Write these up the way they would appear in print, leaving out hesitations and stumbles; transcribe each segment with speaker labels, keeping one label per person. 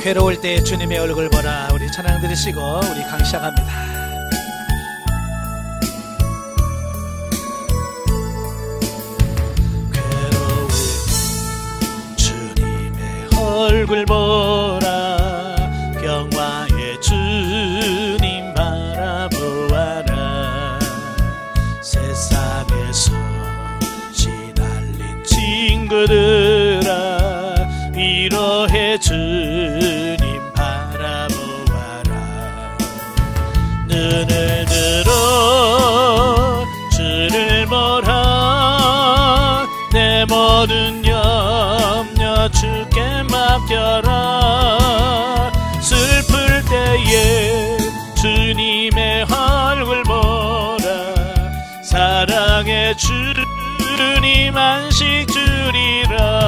Speaker 1: 괴로울 때 주님의 얼굴 보라. 우리 찬양 들으시고 우리 강시작합니다. 괴로울 때 주님의 얼굴 보라. 평화의 주님 바라보아라. 세상에서 시달린 친구들아, 위로해 주님 바라보아라. 눈을 들어 주를 보라. 내 모든 염려 주께 맡겨라. 슬플 때에 주님의 얼굴 보라. 사랑의 주님 안식 주리라.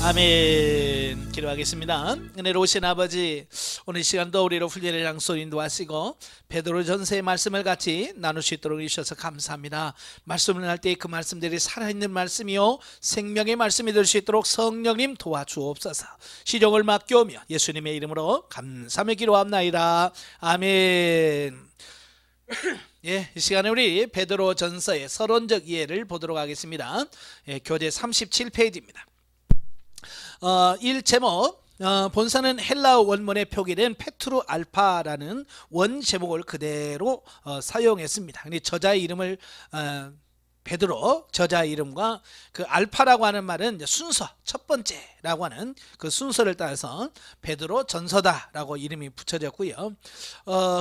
Speaker 1: 아멘. 기도하겠습니다. 은혜로우신 아버지, 오늘 시간도 우리로 훈련의 장소 인도하시고 베드로전서의 말씀을 같이 나눌 수 있도록 해주셔서 감사합니다. 말씀을 할 때 그 말씀들이 살아있는 말씀이요 생명의 말씀이 될 수 있도록 성령님 도와주옵소서. 시종을 맡겨오며 예수님의 이름으로 감사하며 기도합나이다. 아멘. 예, 이 시간에 우리 베드로전서의 서론적 이해를 보도록 하겠습니다. 예, 교재 37페이지입니다. 1 제목, 본서는 헬라어 원문에 표기된 페트루 알파라는 원 제목을 그대로 사용했습니다. 근데 저자의 이름을 베드로, 저자의 이름과 그 알파라고 하는 말은 순서, 첫 번째라고 하는 그 순서를 따라서 베드로 전서다라고 이름이 붙여졌고요.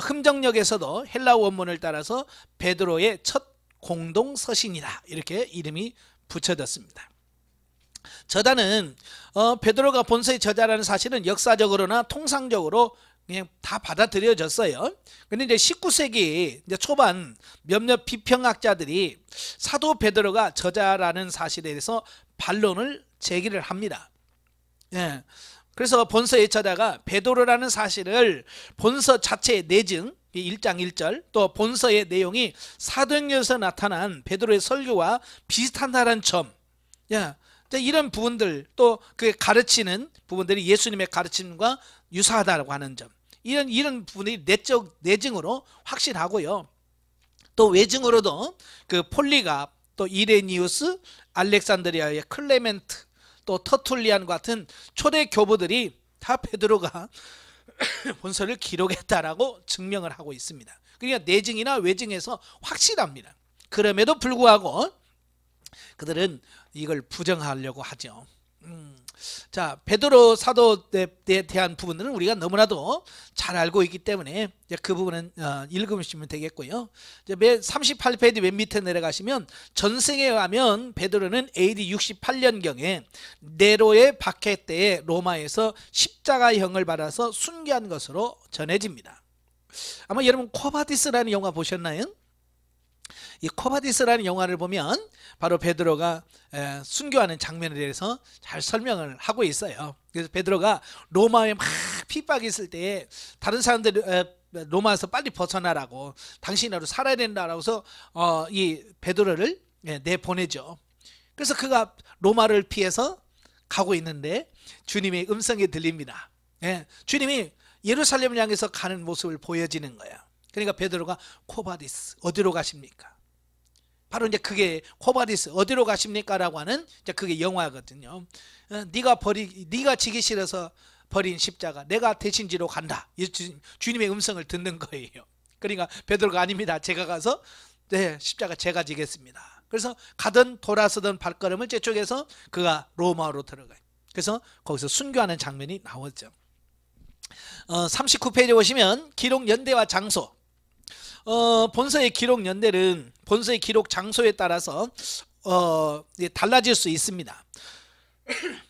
Speaker 1: 흠정역에서도 헬라어 원문을 따라서 베드로의 첫 공동 서신이다, 이렇게 이름이 붙여졌습니다. 저자는 베드로가 본서의 저자라는 사실은 역사적으로나 통상적으로 그냥 다 받아들여졌어요. 그런데 이제 19세기 초반 몇몇 비평학자들이 사도 베드로가 저자라는 사실에 대해서 반론을 제기를 합니다. 예. 그래서 본서의 저자가 베드로라는 사실을 본서 자체의 내증 1장 1절, 또 본서의 내용이 사도행전에서 나타난 베드로의 설교와 비슷한다는 점, 예. 이런 부분들, 또 그 가르치는 부분들이 예수님의 가르침과 유사하다고 하는 점, 이런 부분이 내적 내증으로 확신하고요. 또 외증으로도 그 폴리갑, 또 이레니우스, 알렉산드리아의 클레멘트, 또 터툴리안 같은 초대 교부들이 다 베드로가 본서를 기록했다라고 증명을 하고 있습니다. 그러니까 내증이나 외증에서 확실합니다. 그럼에도 불구하고 그들은 이걸 부정하려고 하죠. 자, 베드로 사도에 대한 부분들은 우리가 너무나도 잘 알고 있기 때문에 그 부분은 읽으시면 되겠고요. 38페이지 맨 밑에 내려가시면 전승에 가면 베드로는 AD 68년경에 네로의 박해 때에 로마에서 십자가형을 받아서 순교한 것으로 전해집니다. 아마 여러분 코바디스라는 영화 보셨나요? 이 코바디스라는 영화를 보면 바로 베드로가 순교하는 장면에 대해서 잘 설명을 하고 있어요. 그래서 베드로가 로마에 막 핍박이 있을 때 다른 사람들이 로마에서 빨리 벗어나라고, 당신으로 살아야 된다라고 해서 이 베드로를 내보내죠. 그래서 그가 로마를 피해서 가고 있는데 주님의 음성이 들립니다. 주님이 예루살렘을 향해서 가는 모습을 보여지는 거예요. 그러니까 베드로가 코바디스, 어디로 가십니까? 바로 이제 그게 코바디스, 어디로 가십니까? 라고 하는 이제 그게 영화거든요. 네가 지기 싫어서 버린 십자가 내가 대신 지러 간다. 주님의 음성을 듣는 거예요. 그러니까 베드로가 아닙니다. 제가 가서 십자가 제가 지겠습니다. 그래서 가든 돌아서던 발걸음을 재촉해서 그가 로마로 들어가요. 그래서 거기서 순교하는 장면이 나오죠. 39페이지에 보시면 기록 연대와 장소, 본서의 기록 연대는 본서의 기록 장소에 따라서 달라질 수 있습니다.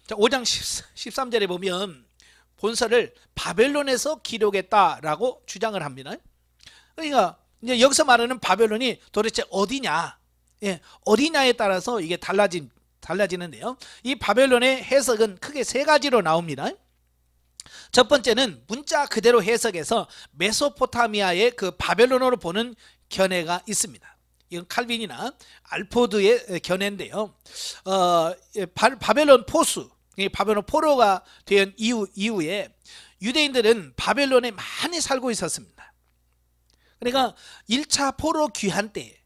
Speaker 1: 자, 5장 13절에 보면 본서를 바벨론에서 기록했다라고 주장을 합니다. 그러니까 이제 여기서 말하는 바벨론이 도대체 어디냐, 어디냐에 따라서 이게 달라지는데요. 이 바벨론의 해석은 크게 세 가지로 나옵니다. 첫 번째는 문자 그대로 해석해서 메소포타미아의 그 바벨론으로 보는 견해가 있습니다. 이건 칼빈이나 알포드의 견해인데요. 바벨론 포수, 이 바벨론 포로가 된 이후에 유대인들은 바벨론에 많이 살고 있었습니다. 그러니까 1차 포로 귀환 때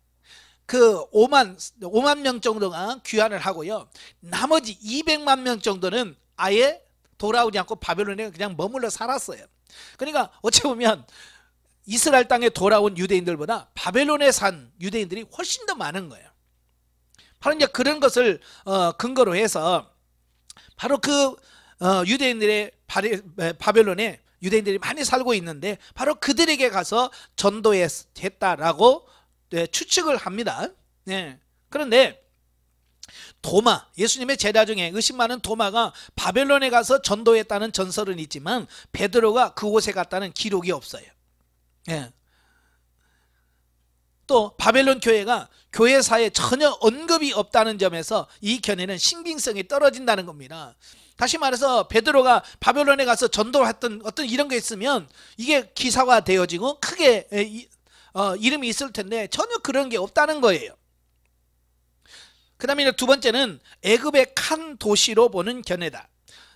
Speaker 1: 그 5만 명 정도가 귀환을 하고요. 나머지 200만 명 정도는 아예 돌아오지 않고 바벨론에 그냥 머물러 살았어요. 그러니까 어찌 보면 이스라엘 땅에 돌아온 유대인들보다 바벨론에 산 유대인들이 훨씬 더 많은 거예요. 바로 이제 그런 것을 근거로 해서 바로 그 유대인들의 바벨론에 유대인들이 많이 살고 있는데 바로 그들에게 가서 전도했다라고 추측을 합니다. 네. 그런데 도마, 예수님의 제자 중에 의심 많은 도마가 바벨론에 가서 전도했다는 전설은 있지만 베드로가 그곳에 갔다는 기록이 없어요. 네. 또 바벨론 교회가 교회사에 전혀 언급이 없다는 점에서 이 견해는 신빙성이 떨어진다는 겁니다. 다시 말해서 베드로가 바벨론에 가서 전도했던 어떤 이런 게 있으면 이게 기사화 되어지고 크게 이름이 있을 텐데 전혀 그런 게 없다는 거예요. 그 다음에 두 번째는 애굽의 칸 도시로 보는 견해다.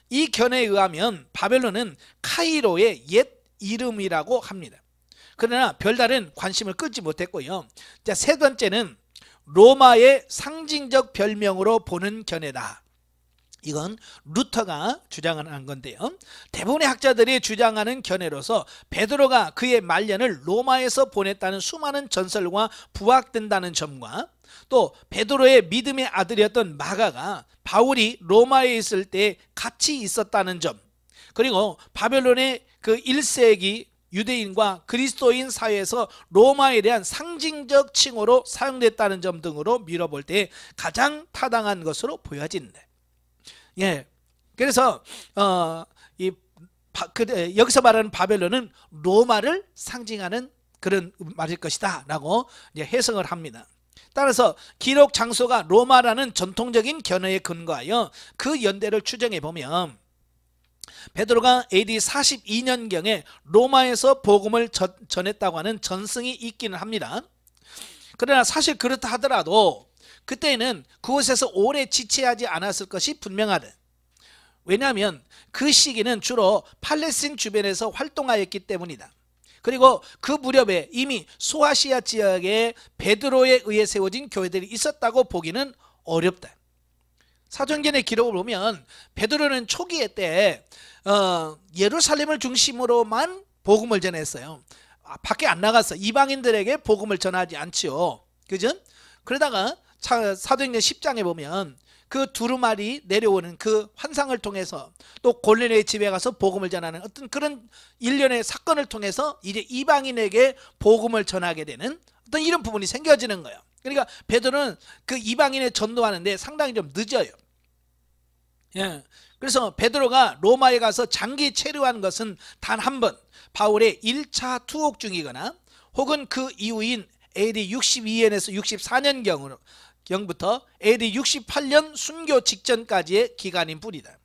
Speaker 1: 이 견해에 의하면 바벨론은 카이로의 옛 이름이라고 합니다. 그러나 별다른 관심을 끌지 못했고요. 자, 세 번째는 로마의 상징적 별명으로 보는 견해다. 이건 루터가 주장하는 건데요. 대부분의 학자들이 주장하는 견해로서 베드로가 그의 말년을 로마에서 보냈다는 수많은 전설과 부합된다는 점과 또 베드로의 믿음의 아들이었던 마가가 바울이 로마에 있을 때 같이 있었다는 점, 그리고 바벨론의 그 1세기 유대인과 그리스도인 사회에서 로마에 대한 상징적 칭호로 사용됐다는 점 등으로 미뤄볼 때 가장 타당한 것으로 보여진다. 예, 그래서 여기서 말하는 바벨론은 로마를 상징하는 그런 말일 것이다 라고 이제 해석을 합니다. 따라서 기록 장소가 로마라는 전통적인 견해에 근거하여 그 연대를 추정해 보면 베드로가 AD 42년경에 로마에서 복음을 전했다고 하는 전승이 있기는 합니다. 그러나 사실 그렇다 하더라도 그때는 그곳에서 오래 지체하지 않았을 것이 분명하다. 왜냐하면 그 시기는 주로 팔레스틴 주변에서 활동하였기 때문이다. 그리고 그 무렵에 이미 소아시아 지역에 베드로에 의해 세워진 교회들이 있었다고 보기는 어렵다. 사도행전의 기록을 보면 베드로는 초기에 때 예루살렘을 중심으로만 복음을 전했어요. 밖에 안 나갔어. 이방인들에게 복음을 전하지 않지요. 그죠? 그러다가 사도행전 10장에 보면 그 두루마리 내려오는 그 환상을 통해서 또 골리앗의 집에 가서 복음을 전하는 어떤 그런 일련의 사건을 통해서 이제 이방인에게 복음을 전하게 되는 어떤 이런 부분이 생겨지는 거예요. 그러니까 베드로는 그 이방인에 전도하는데 상당히 좀 늦어요. 예. 그래서 베드로가 로마에 가서 장기 체류한 것은 단 한 번, 바울의 1차 투옥 중이거나 혹은 그 이후인 AD 62년에서 64년경부터 AD 68년 순교 직전까지의 기간인 뿐이다.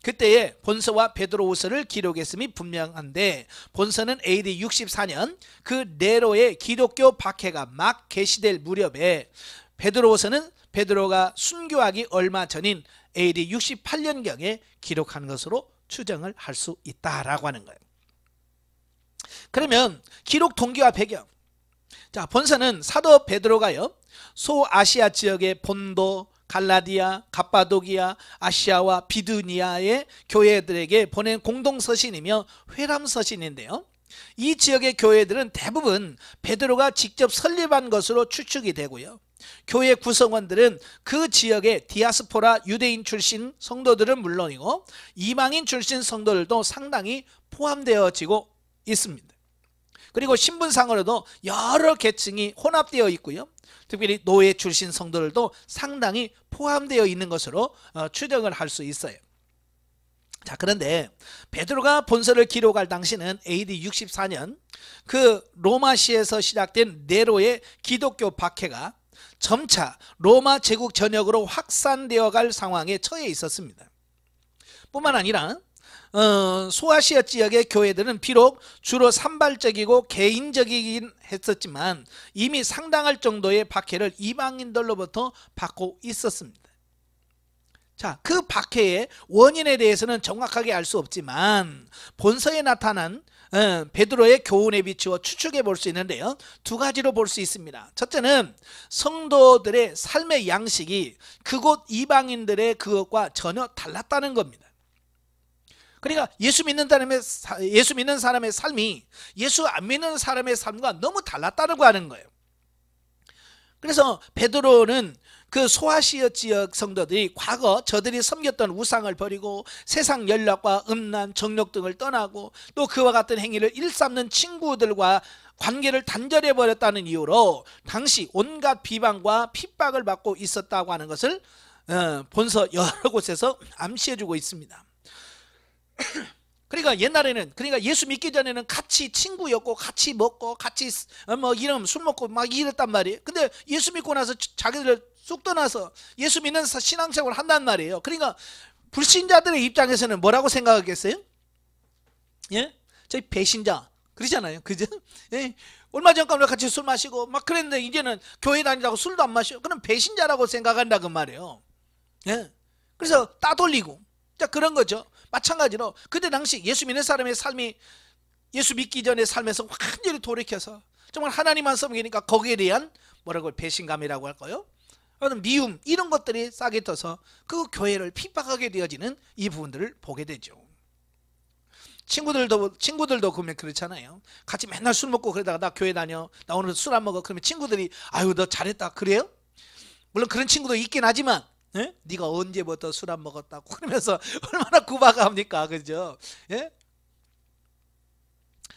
Speaker 1: 그때에 본서와 베드로후서를 기록했음이 분명한데 본서는 AD 64년 그 네로의 기독교 박해가 막 개시될 무렵에 베드로후서는 베드로가 순교하기 얼마 전인 AD 68년경에 기록한 것으로 추정을 할 수 있다라고 하는 거예요. 그러면 기록 동기와 배경. 자, 본서는 사도 베드로가요 소아시아 지역의 본도, 갈라디아, 갑바도기아, 아시아와 비두니아의 교회들에게 보낸 공동서신이며 회람서신인데요. 이 지역의 교회들은 대부분 베드로가 직접 설립한 것으로 추측이 되고요. 교회 구성원들은 그 지역의 디아스포라 유대인 출신 성도들은 물론이고 이방인 출신 성도들도 상당히 포함되어지고 있습니다. 그리고 신분상으로도 여러 계층이 혼합되어 있고요. 특별히 노예 출신 성도들도 상당히 포함되어 있는 것으로 추정을 할 수 있어요. 자, 그런데 베드로가 본서를 기록할 당시는 AD 64년 그 로마시에서 시작된 네로의 기독교 박해가 점차 로마 제국 전역으로 확산되어 갈 상황에 처해 있었습니다. 뿐만 아니라 소아시아 지역의 교회들은 비록 주로 산발적이고 개인적이긴 했었지만 이미 상당할 정도의 박해를 이방인들로부터 받고 있었습니다. 자, 그 박해의 원인에 대해서는 정확하게 알 수 없지만 본서에 나타난 베드로의 교훈에 비추어 추측해 볼 수 있는데요, 두 가지로 볼 수 있습니다. 첫째는 성도들의 삶의 양식이 그곳 이방인들의 그것과 전혀 달랐다는 겁니다. 그러니까 예수 믿는 사람의 삶이 예수 안 믿는 사람의 삶과 너무 달랐다고 하는 거예요. 그래서 베드로는 그 소아시아 지역 성도들이 과거 저들이 섬겼던 우상을 버리고 세상 연락과 음란, 정욕 등을 떠나고 또 그와 같은 행위를 일삼는 친구들과 관계를 단절해 버렸다는 이유로 당시 온갖 비방과 핍박을 받고 있었다고 하는 것을 본서 여러 곳에서 암시해 주고 있습니다. 그러니까 옛날에는, 그러니까 예수 믿기 전에는 같이 친구였고 같이 먹고 같이 이름 술 먹고 막 이랬단 말이에요. 근데 예수 믿고 나서 자기들 쑥 떠나서 예수 믿는 신앙생활을 한단 말이에요. 그러니까 불신자들의 입장에서는 뭐라고 생각하겠어요? 예? 저희 배신자 그러잖아요, 그죠? 예? 얼마 전까지 같이 술 마시고 막 그랬는데 이제는 교회 다니다고 술도 안 마셔. 그럼 배신자라고 생각한다 그 말이에요. 예? 그래서 따돌리고, 자, 그런 거죠. 마찬가지로 그때 당시 예수 믿는 사람의 삶이 예수 믿기 전의 삶에서 완전히 돌이켜서 정말 하나님만 섬기니까 거기에 대한 뭐라고 배신감이라고 할까요? 미움, 이런 것들이 싹이 터서 그 교회를 핍박하게 되어지는 이 부분들을 보게 되죠. 친구들도 그러면 그렇잖아요. 같이 맨날 술 먹고 그러다가 나 교회 다녀, 나 오늘 술 안 먹어. 그러면 친구들이 아유 너 잘했다 그래요? 물론 그런 친구도 있긴 하지만 예? 네가 언제부터 술 안 먹었다고 그러면서 얼마나 구박합니까, 그죠? 예?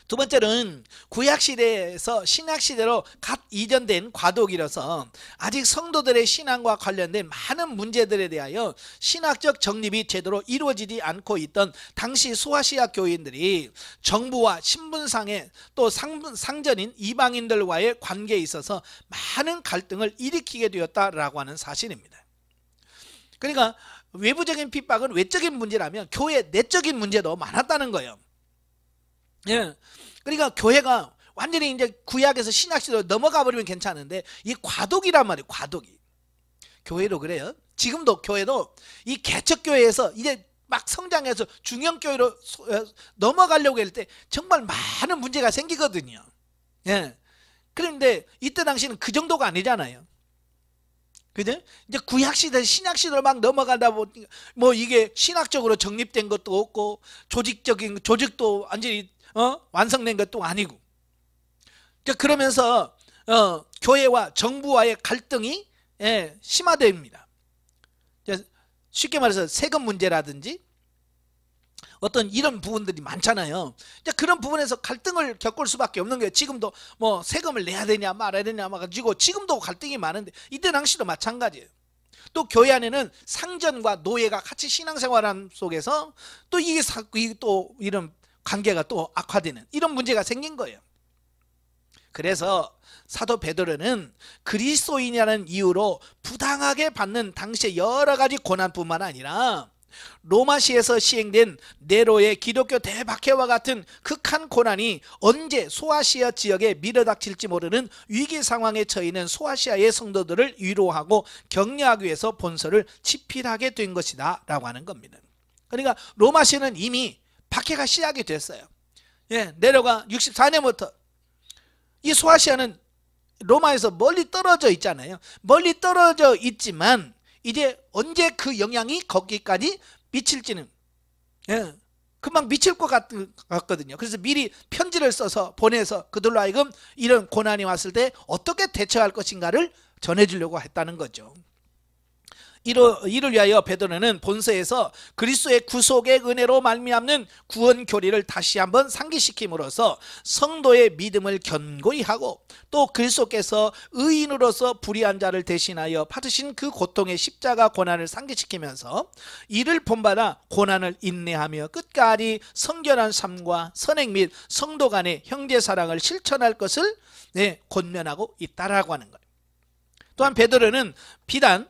Speaker 1: 두 번째는 구약시대에서 신약시대로 갓 이전된 과도기라서 아직 성도들의 신앙과 관련된 많은 문제들에 대하여 신학적 정립이 제대로 이루어지지 않고 있던 당시 소아시아 교인들이 정부와 신분상의 또 상전인 이방인들과의 관계에 있어서 많은 갈등을 일으키게 되었다라고 하는 사실입니다. 그러니까 외부적인 핍박은 외적인 문제라면 교회 내적인 문제도 많았다는 거예요. 예. 그러니까 교회가 완전히 이제 구약에서 신약시대로 넘어가 버리면 괜찮은데 이 과도기란 말이에요. 과도기. 교회도 그래요. 지금도 교회도 이 개척교회에서 이제 막 성장해서 중형교회로 넘어가려고 할 때 정말 많은 문제가 생기거든요. 예. 그런데 이때 당시는 그 정도가 아니잖아요. 그죠? 이제 구약시대, 신약시대로 막 넘어가다 보니까 뭐 이게 신학적으로 정립된 것도 없고 조직도 완전히 완성된 것도 아니고, 그러면서 교회와 정부와의 갈등이 심화됩니다. 쉽게 말해서 세금 문제라든지 어떤 이런 부분들이 많잖아요. 그런 부분에서 갈등을 겪을 수밖에 없는 거예요. 지금도 뭐 세금을 내야 되냐 말아야 되냐 가지고 지금도 갈등이 많은데 이때 당시도 마찬가지예요. 또 교회 안에는 상전과 노예가 같이 신앙생활하는 속에서 또 이게 또 이런 관계가 또 악화되는 이런 문제가 생긴 거예요. 그래서 사도 베드로는 그리스도인이라는 이유로 부당하게 받는 당시의 여러 가지 고난뿐만 아니라 로마시에서 시행된 네로의 기독교 대박해와 같은 극한 고난이 언제 소아시아 지역에 밀어닥칠지 모르는 위기 상황에 처해 소아시아의 성도들을 위로하고 격려하기 위해서 본서를 집필하게 된 것이다 라고 하는 겁니다. 그러니까 로마시는 이미 박해가 시작이 됐어요. 네로가 64년부터 이 소아시아는 로마에서 멀리 떨어져 있잖아요. 멀리 떨어져 있지만 이제 언제 그 영향이 거기까지 미칠지는 금방 미칠 것 같거든요. 그래서 미리 편지를 써서 보내서 그들로 하여금 이런 고난이 왔을 때 어떻게 대처할 것인가를 전해주려고 했다는 거죠. 이를 위하여 베드로는 본서에서 그리스도의 구속의 은혜로 말미암는 구원 교리를 다시 한번 상기시킴으로써 성도의 믿음을 견고히 하고 또 그리스도께서 의인으로서 불의한 자를 대신하여 받으신 그 고통의 십자가 고난을 상기시키면서 이를 본받아 고난을 인내하며 끝까지 성결한 삶과 선행 및 성도 간의 형제 사랑을 실천할 것을 권면하고 있다라고 하는 거예요. 또한 베드로는 비단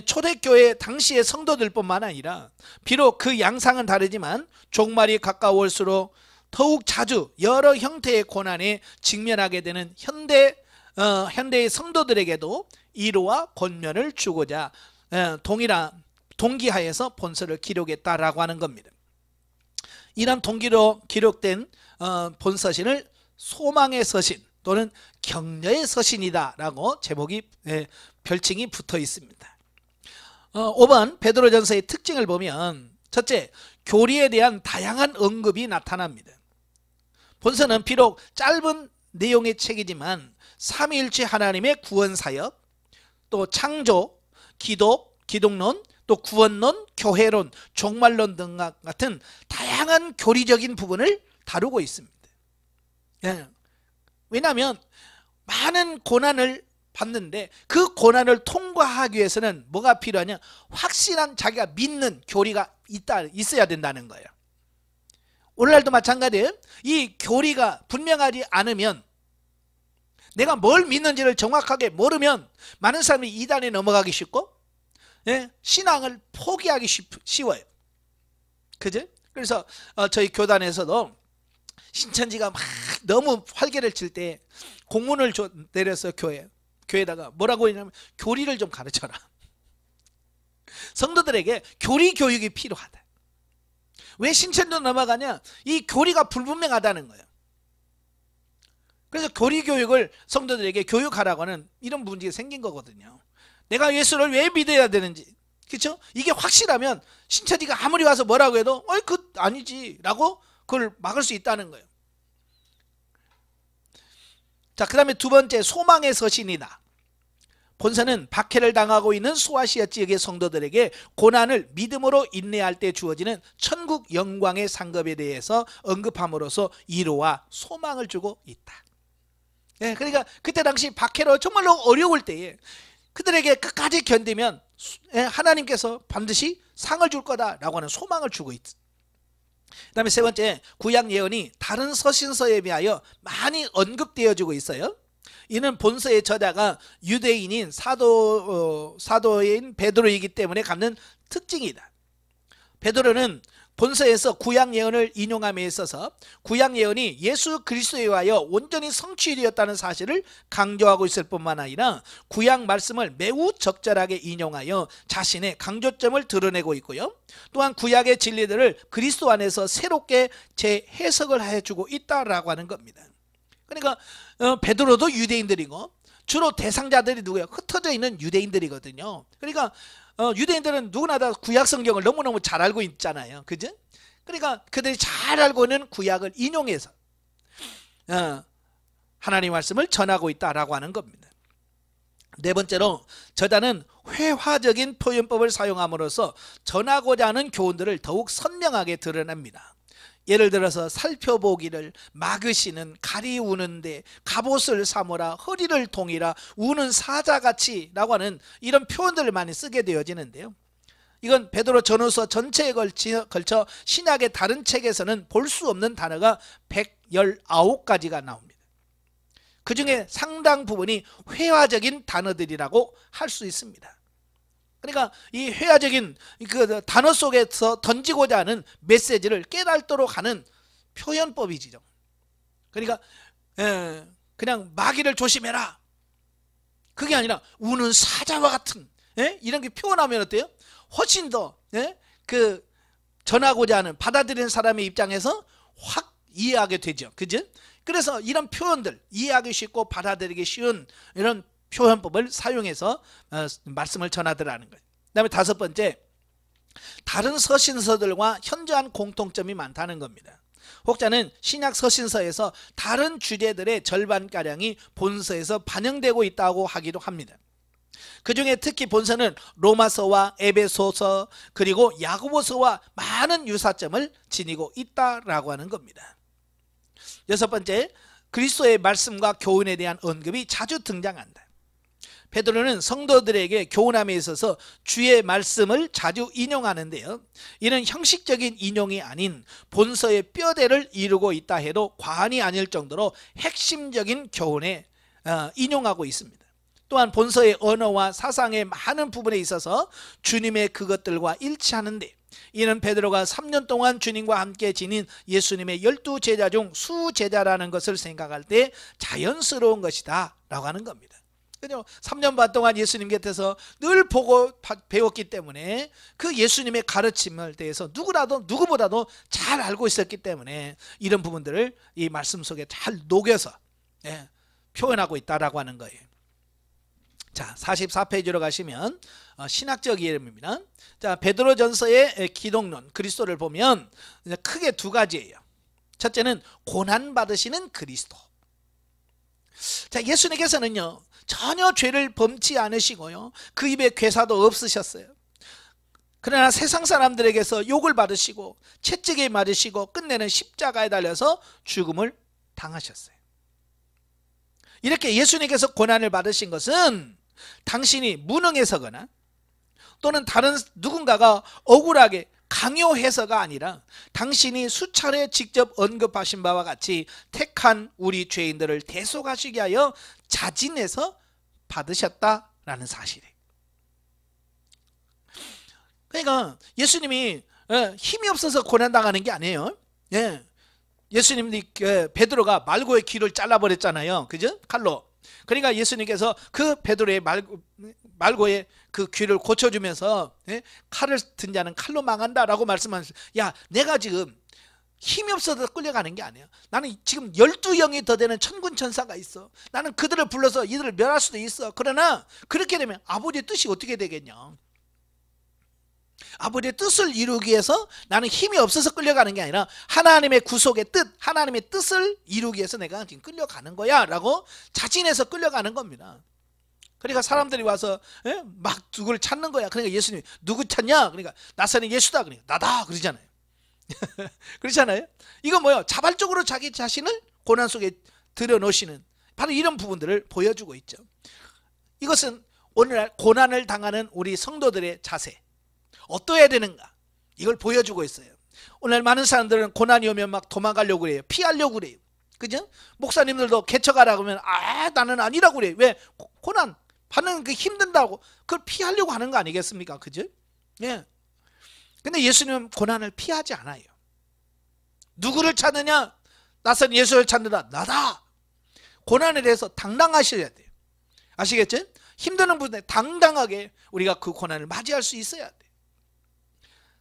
Speaker 1: 초대교회 당시의 성도들 뿐만 아니라 비록 그 양상은 다르지만 종말이 가까울수록 더욱 자주 여러 형태의 고난에 직면하게 되는 현대의 성도들에게도 위로와 권면을 주고자 동일한 동기하에서 본서를 기록했다라고 하는 겁니다. 이런 동기로 기록된 본서신을 소망의 서신 또는 격려의 서신이다라고 제목이 별칭이 붙어 있습니다. 5번 베드로전서의 특징을 보면 첫째, 교리에 대한 다양한 언급이 나타납니다. 본서는 비록 짧은 내용의 책이지만 삼위일체 하나님의 구원사역, 또 창조, 기독, 기독론, 또 구원론, 교회론, 종말론 등 같은 다양한 교리적인 부분을 다루고 있습니다. 왜냐하면 많은 고난을 받는데 그 고난을 통과하기 위해서는 뭐가 필요하냐? 확실한 자기가 믿는 교리가 있어야 된다는 거예요. 오늘날도 마찬가지예요. 이 교리가 분명하지 않으면, 내가 뭘 믿는지를 정확하게 모르면 많은 사람이 이단에 넘어가기 쉽고 신앙을 포기하기 쉬워요. 그죠? 그래서 저희 교단에서도 신천지가 막 너무 활개를 칠 때 공문을 내렸어요. 교회에다가 뭐라고 했냐면 교리를 좀 가르쳐라. 성도들에게 교리 교육이 필요하다. 왜 신천지로 넘어가냐? 이 교리가 불분명하다는 거예요. 그래서 교리 교육을 성도들에게 교육하라고 하는 이런 문제가 생긴 거거든요. 내가 예수를 왜 믿어야 되는지, 그렇죠? 이게 확실하면 신천지가 아무리 와서 뭐라고 해도 그 아니지 라고 그걸 막을 수 있다는 거예요. 자, 그 다음에 두 번째, 소망의 서신이다. 본서는 박해를 당하고 있는 소아시아 지역의 성도들에게 고난을 믿음으로 인내할 때 주어지는 천국 영광의 상급에 대해서 언급함으로써 위로와 소망을 주고 있다. 그러니까 그때 당시 박해로 정말로 어려울 때에 그들에게 끝까지 견디면 하나님께서 반드시 상을 줄 거다라고 하는 소망을 주고 있다. 그 다음에 세 번째, 구약 예언이 다른 서신서에 비하여 많이 언급되어지고 있어요. 이는 본서의 저자가 유대인인 사도인 베드로이기 때문에 갖는 특징이다. 베드로는 본서에서 구약 예언을 인용함에 있어서 구약 예언이 예수 그리스도에 의하여 온전히 성취되었다는 사실을 강조하고 있을 뿐만 아니라 구약 말씀을 매우 적절하게 인용하여 자신의 강조점을 드러내고 있고요. 또한 구약의 진리들을 그리스도 안에서 새롭게 재해석을 해주고 있다라고 하는 겁니다. 그러니까 베드로도 유대인들이고 주로 대상자들이 누구예요? 흩어져 있는 유대인들이거든요. 그러니까 유대인들은 누구나 다 구약 성경을 너무너무 잘 알고 있잖아요. 그죠? 그러니까 그들이 잘 알고 있는 구약을 인용해서 하나님의 말씀을 전하고 있다라고 하는 겁니다. 네 번째로 저자는 회화적인 표현법을 사용함으로써 전하고자 하는 교훈들을 더욱 선명하게 드러냅니다. 예를 들어서 살펴보기를, 막으시는, 가리 우는데, 갑옷을 삼으라, 허리를 동이라, 우는 사자같이 라고 하는 이런 표현들을 많이 쓰게 되어지는데요. 이건 베드로 전후서 전체에 걸쳐 신약의 다른 책에서는 볼 수 없는 단어가 119가지가 나옵니다. 그 중에 상당 부분이 회화적인 단어들이라고 할 수 있습니다. 그러니까 이 회화적인 그 단어 속에서 던지고자 하는 메시지를 깨닫도록 하는 표현법이지요. 그러니까 그냥 마귀를 조심해라, 그게 아니라 우는 사자와 같은 이런 게 표현하면 어때요? 훨씬 더 그 전하고자 하는, 받아들이는 사람의 입장에서 확 이해하게 되죠. 그죠? 그래서 이런 표현들, 이해하기 쉽고 받아들이기 쉬운 이런 표현법을 사용해서 말씀을 전하더라는 거예요. 그 다음에 다섯 번째, 다른 서신서들과 현저한 공통점이 많다는 겁니다. 혹자는 신약 서신서에서 다른 주제들의 절반가량이 본서에서 반영되고 있다고 하기도 합니다. 그 중에 특히 본서는 로마서와 에베소서 그리고 야고보서와 많은 유사점을 지니고 있다라고 하는 겁니다. 여섯 번째, 그리스도의 말씀과 교훈에 대한 언급이 자주 등장한다. 베드로는 성도들에게 교훈함에 있어서 주의 말씀을 자주 인용하는데요, 이는 형식적인 인용이 아닌 본서의 뼈대를 이루고 있다 해도 과언이 아닐 정도로 핵심적인 교훈에 인용하고 있습니다. 또한 본서의 언어와 사상의 많은 부분에 있어서 주님의 그것들과 일치하는데, 이는 베드로가 3년 동안 주님과 함께 지닌 예수님의 12제자 중 수제자라는 것을 생각할 때 자연스러운 것이다 라고 하는 겁니다. 그죠? 3년 반 동안 예수님 곁에서 늘 보고 배웠기 때문에 그 예수님의 가르침을 대해서 누구보다도 잘 알고 있었기 때문에 이런 부분들을 이 말씀 속에 잘 녹여서 표현하고 있다라고 하는 거예요. 자, 44페이지로 가시면 신학적 이름입니다. 자, 베드로전서의 기독론 그리스도를 보면 크게 두 가지예요. 첫째는 고난 받으시는 그리스도. 자, 예수님께서는요 전혀 죄를 범치 않으시고요 그 입에 괴사도 없으셨어요. 그러나 세상 사람들에게서 욕을 받으시고 채찍에 맞으시고 끝내는 십자가에 달려서 죽음을 당하셨어요. 이렇게 예수님께서 고난을 받으신 것은 당신이 무능해서거나 또는 다른 누군가가 억울하게 강요해서가 아니라 당신이 수차례 직접 언급하신 바와 같이 택한 우리 죄인들을 대속하시게 하여 자진해서 받으셨다라는 사실이에요. 그러니까 예수님이 힘이 없어서 고난당하는 게 아니에요. 예수님이 베드로가 말고의 귀를 잘라버렸잖아요. 그죠? 칼로. 그러니까 예수님께서 그 베드로의 말고의 그 귀를 고쳐주면서 칼을 든 자는 칼로 망한다라고 말씀하셨어요. 야, 내가 지금 힘이 없어서 끌려가는 게 아니에요. 나는 지금 12영이 더 되는 천군 천사가 있어. 나는 그들을 불러서 이들을 멸할 수도 있어. 그러나 그렇게 되면 아버지의 뜻이 어떻게 되겠냐. 아버지의 뜻을 이루기 위해서 나는 힘이 없어서 끌려가는 게 아니라 하나님의 구속의 뜻, 하나님의 뜻을 이루기 위해서 내가 지금 끌려가는 거야 라고 자진해서 끌려가는 겁니다. 그러니까 사람들이 와서 막 누구를 찾는 거야. 그러니까 예수님이 누구 찾냐? 그러니까 나사렛 예수다. 그러니까 나다 그러잖아요. 그렇잖아요. 이거 뭐예요? 자발적으로 자기 자신을 고난 속에 들여놓으시는 바로 이런 부분들을 보여주고 있죠. 이것은 오늘날 고난을 당하는 우리 성도들의 자세, 어떠해야 되는가, 이걸 보여주고 있어요. 오늘 많은 사람들은 고난이 오면 막 도망가려고 그래요. 피하려고 그래요. 그죠? 목사님들도 개척하라고 하면 나는 아니라고 그래요. 왜? 고난 받는 그 힘든다고 그걸 피하려고 하는 거 아니겠습니까? 그죠? 근데 예수님은 고난을 피하지 않아요. 누구를 찾느냐? 나선 예수를 찾느라 나다. 고난에 대해서 당당하셔야 돼요. 아시겠죠? 힘드는 분에 당당하게 우리가 그 고난을 맞이할 수 있어야 돼요.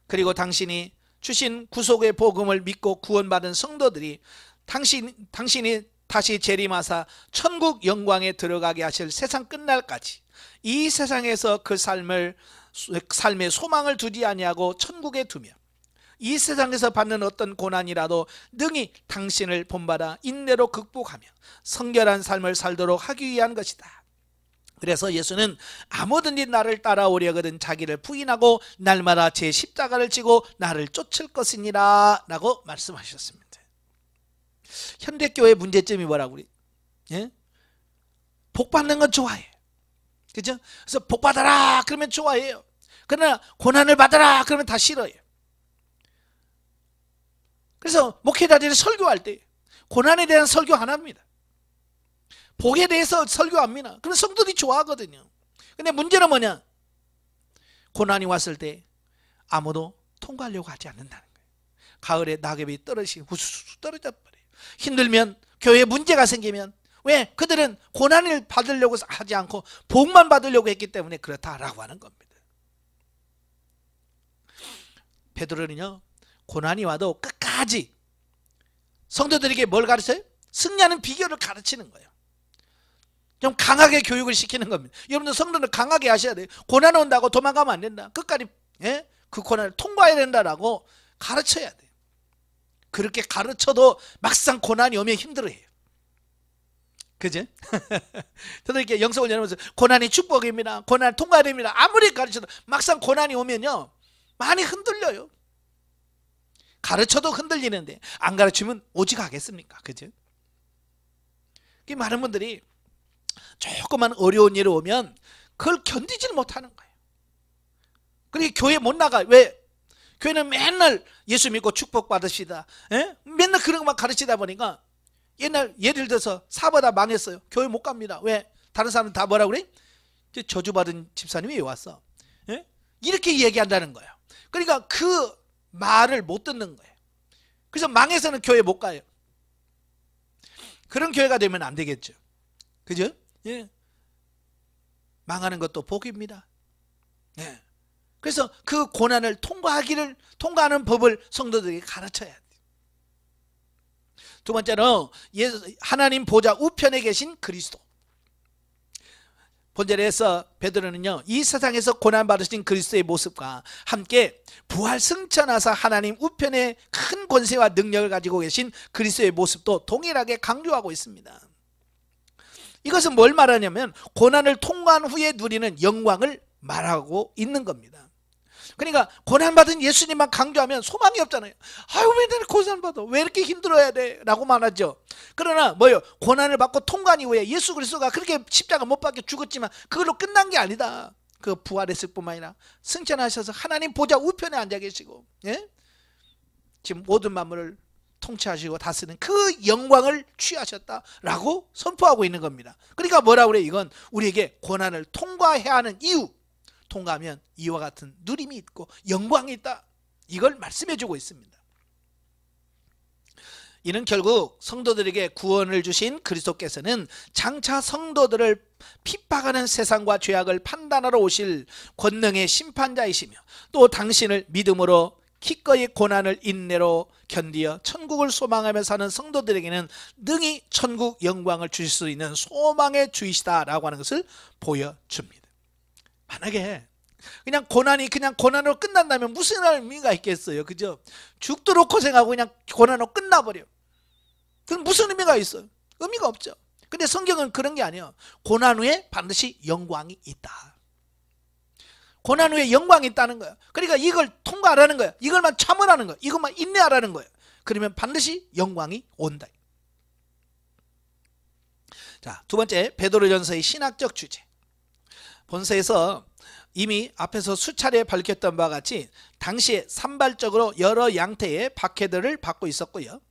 Speaker 1: 그리고 당신이 주신 구속의 복음을 믿고 구원받은 성도들이 당신이 다시 재림하사 천국 영광에 들어가게 하실 세상 끝날까지 이 세상에서 그 삶의 소망을 두지 아니하고 천국에 두며 이 세상에서 받는 어떤 고난이라도 능히 당신을 본받아 인내로 극복하며 성결한 삶을 살도록 하기 위한 것이다. 그래서 예수는 아무든지 나를 따라오려거든 자기를 부인하고 날마다 제 십자가를 지고 나를 쫓을 것이니라 라고 말씀하셨습니다. 현대교회 문제점이 뭐라고 그래? 복 받는 건 좋아해. 그죠? 그래서 복 받아라 그러면 좋아해요. 그러나 고난을 받아라 그러면 다 싫어요. 그래서 목회자들이 설교할 때 고난에 대한 설교 안 합니다. 복에 대해서 설교합니다. 그럼 성도들이 좋아하거든요. 근데 문제는 뭐냐? 고난이 왔을 때 아무도 통과하려고 하지 않는다는 거예요. 가을에 낙엽이 떨어지고 후수수 떨어져 버려요. 힘들면 교회에 문제가 생기면 왜? 그들은 고난을 받으려고 하지 않고 복만 받으려고 했기 때문에 그렇다라고 하는 겁니다. 베드로는요 고난이 와도 끝까지 성도들에게 뭘 가르쳐요? 승리하는 비결을 가르치는 거예요. 좀 강하게 교육을 시키는 겁니다. 여러분들 성도들 강하게 하셔야 돼요. 고난 온다고 도망가면 안 된다. 끝까지 그 고난을 통과해야 된다라고 가르쳐야 돼요. 그렇게 가르쳐도 막상 고난이 오면 힘들어해요. 그죠? 저도 이렇게 영성을 열면서 고난이 축복입니다. 고난을 통과해야 됩니다. 아무리 가르쳐도 막상 고난이 오면요 많이 흔들려요. 가르쳐도 흔들리는데 안 가르치면 오직 하겠습니까? 그죠? 많은 분들이 조그만 어려운 일이 오면 그걸 견디지를 못하는 거예요. 그러니까 교회 못 나가. 왜? 교회는 맨날 예수 믿고 축복받으시다 맨날 그런 것만 가르치다 보니까 옛날 예를 들어서 사보다 망했어요. 교회 못 갑니다. 왜? 다른 사람은 다 뭐라 그래? 저주받은 집사님이 왜 왔어? 이렇게 얘기한다는 거예요. 그러니까 그 말을 못 듣는 거예요. 그래서 망해서는 교회 못 가요. 그런 교회가 되면 안 되겠죠. 그죠? 망하는 것도 복입니다. 네. 그래서 그 고난을 통과하는 법을 성도들에게 가르쳐야 돼요. 두 번째로 하나님 보좌 우편에 계신 그리스도. 본절에서 베드로는요, 이 세상에서 고난받으신 그리스도의 모습과 함께 부활 승천하사 하나님 우편에 큰 권세와 능력을 가지고 계신 그리스도의 모습도 동일하게 강조하고 있습니다. 이것은 뭘 말하냐면 고난을 통과한 후에 누리는 영광을 말하고 있는 겁니다. 그러니까 고난받은 예수님만 강조하면 소망이 없잖아요. 아유, 왜 내가 고난받아? 왜 이렇게 힘들어야 돼? 라고 말하죠. 그러나 뭐요? 고난을 받고 통과한 이후에 예수 그리스도가 그렇게 십자가 못 박혀 죽었지만 그걸로 끝난 게 아니다. 그 부활했을 뿐만 아니라 승천하셔서 하나님 보좌 우편에 앉아 계시고, 예? 지금 모든 만물을 통치하시고 다스리는 그 영광을 취하셨다라고 선포하고 있는 겁니다. 그러니까 뭐라 그래? 이건 우리에게 고난을 통과해야 하는 이유, 통과하면 이와 같은 누림이 있고 영광이 있다, 이걸 말씀해 주고 있습니다. 이는 결국 성도들에게 구원을 주신 그리스도께서는 장차 성도들을 핍박하는 세상과 죄악을 판단하러 오실 권능의 심판자이시며, 또 당신을 믿음으로 기꺼이 고난을 인내로 견디어 천국을 소망하며 사는 성도들에게는 능히 천국 영광을 주실 수 있는 소망의 주이시다라고 하는 것을 보여줍니다. 만약에 그냥 고난으로 끝난다면 무슨 의미가 있겠어요? 그죠? 죽도록 고생하고 그냥 고난으로 끝나버려. 그럼 무슨 의미가 있어요? 의미가 없죠. 근데 성경은 그런 게 아니에요. 고난 후에 반드시 영광이 있다. 고난 후에 영광이 있다는 거예요. 그러니까 이걸 통과하라는 거예요. 이걸만 참으라는 거예요. 이것만 인내하라는 거예요. 그러면 반드시 영광이 온다. 자, 두 번째, 베드로전서의 신학적 주제. 본서에서 이미 앞에서 수차례 밝혔던 바와 같이 당시에 산발적으로 여러 양태의 박해들을 받고 있었고요.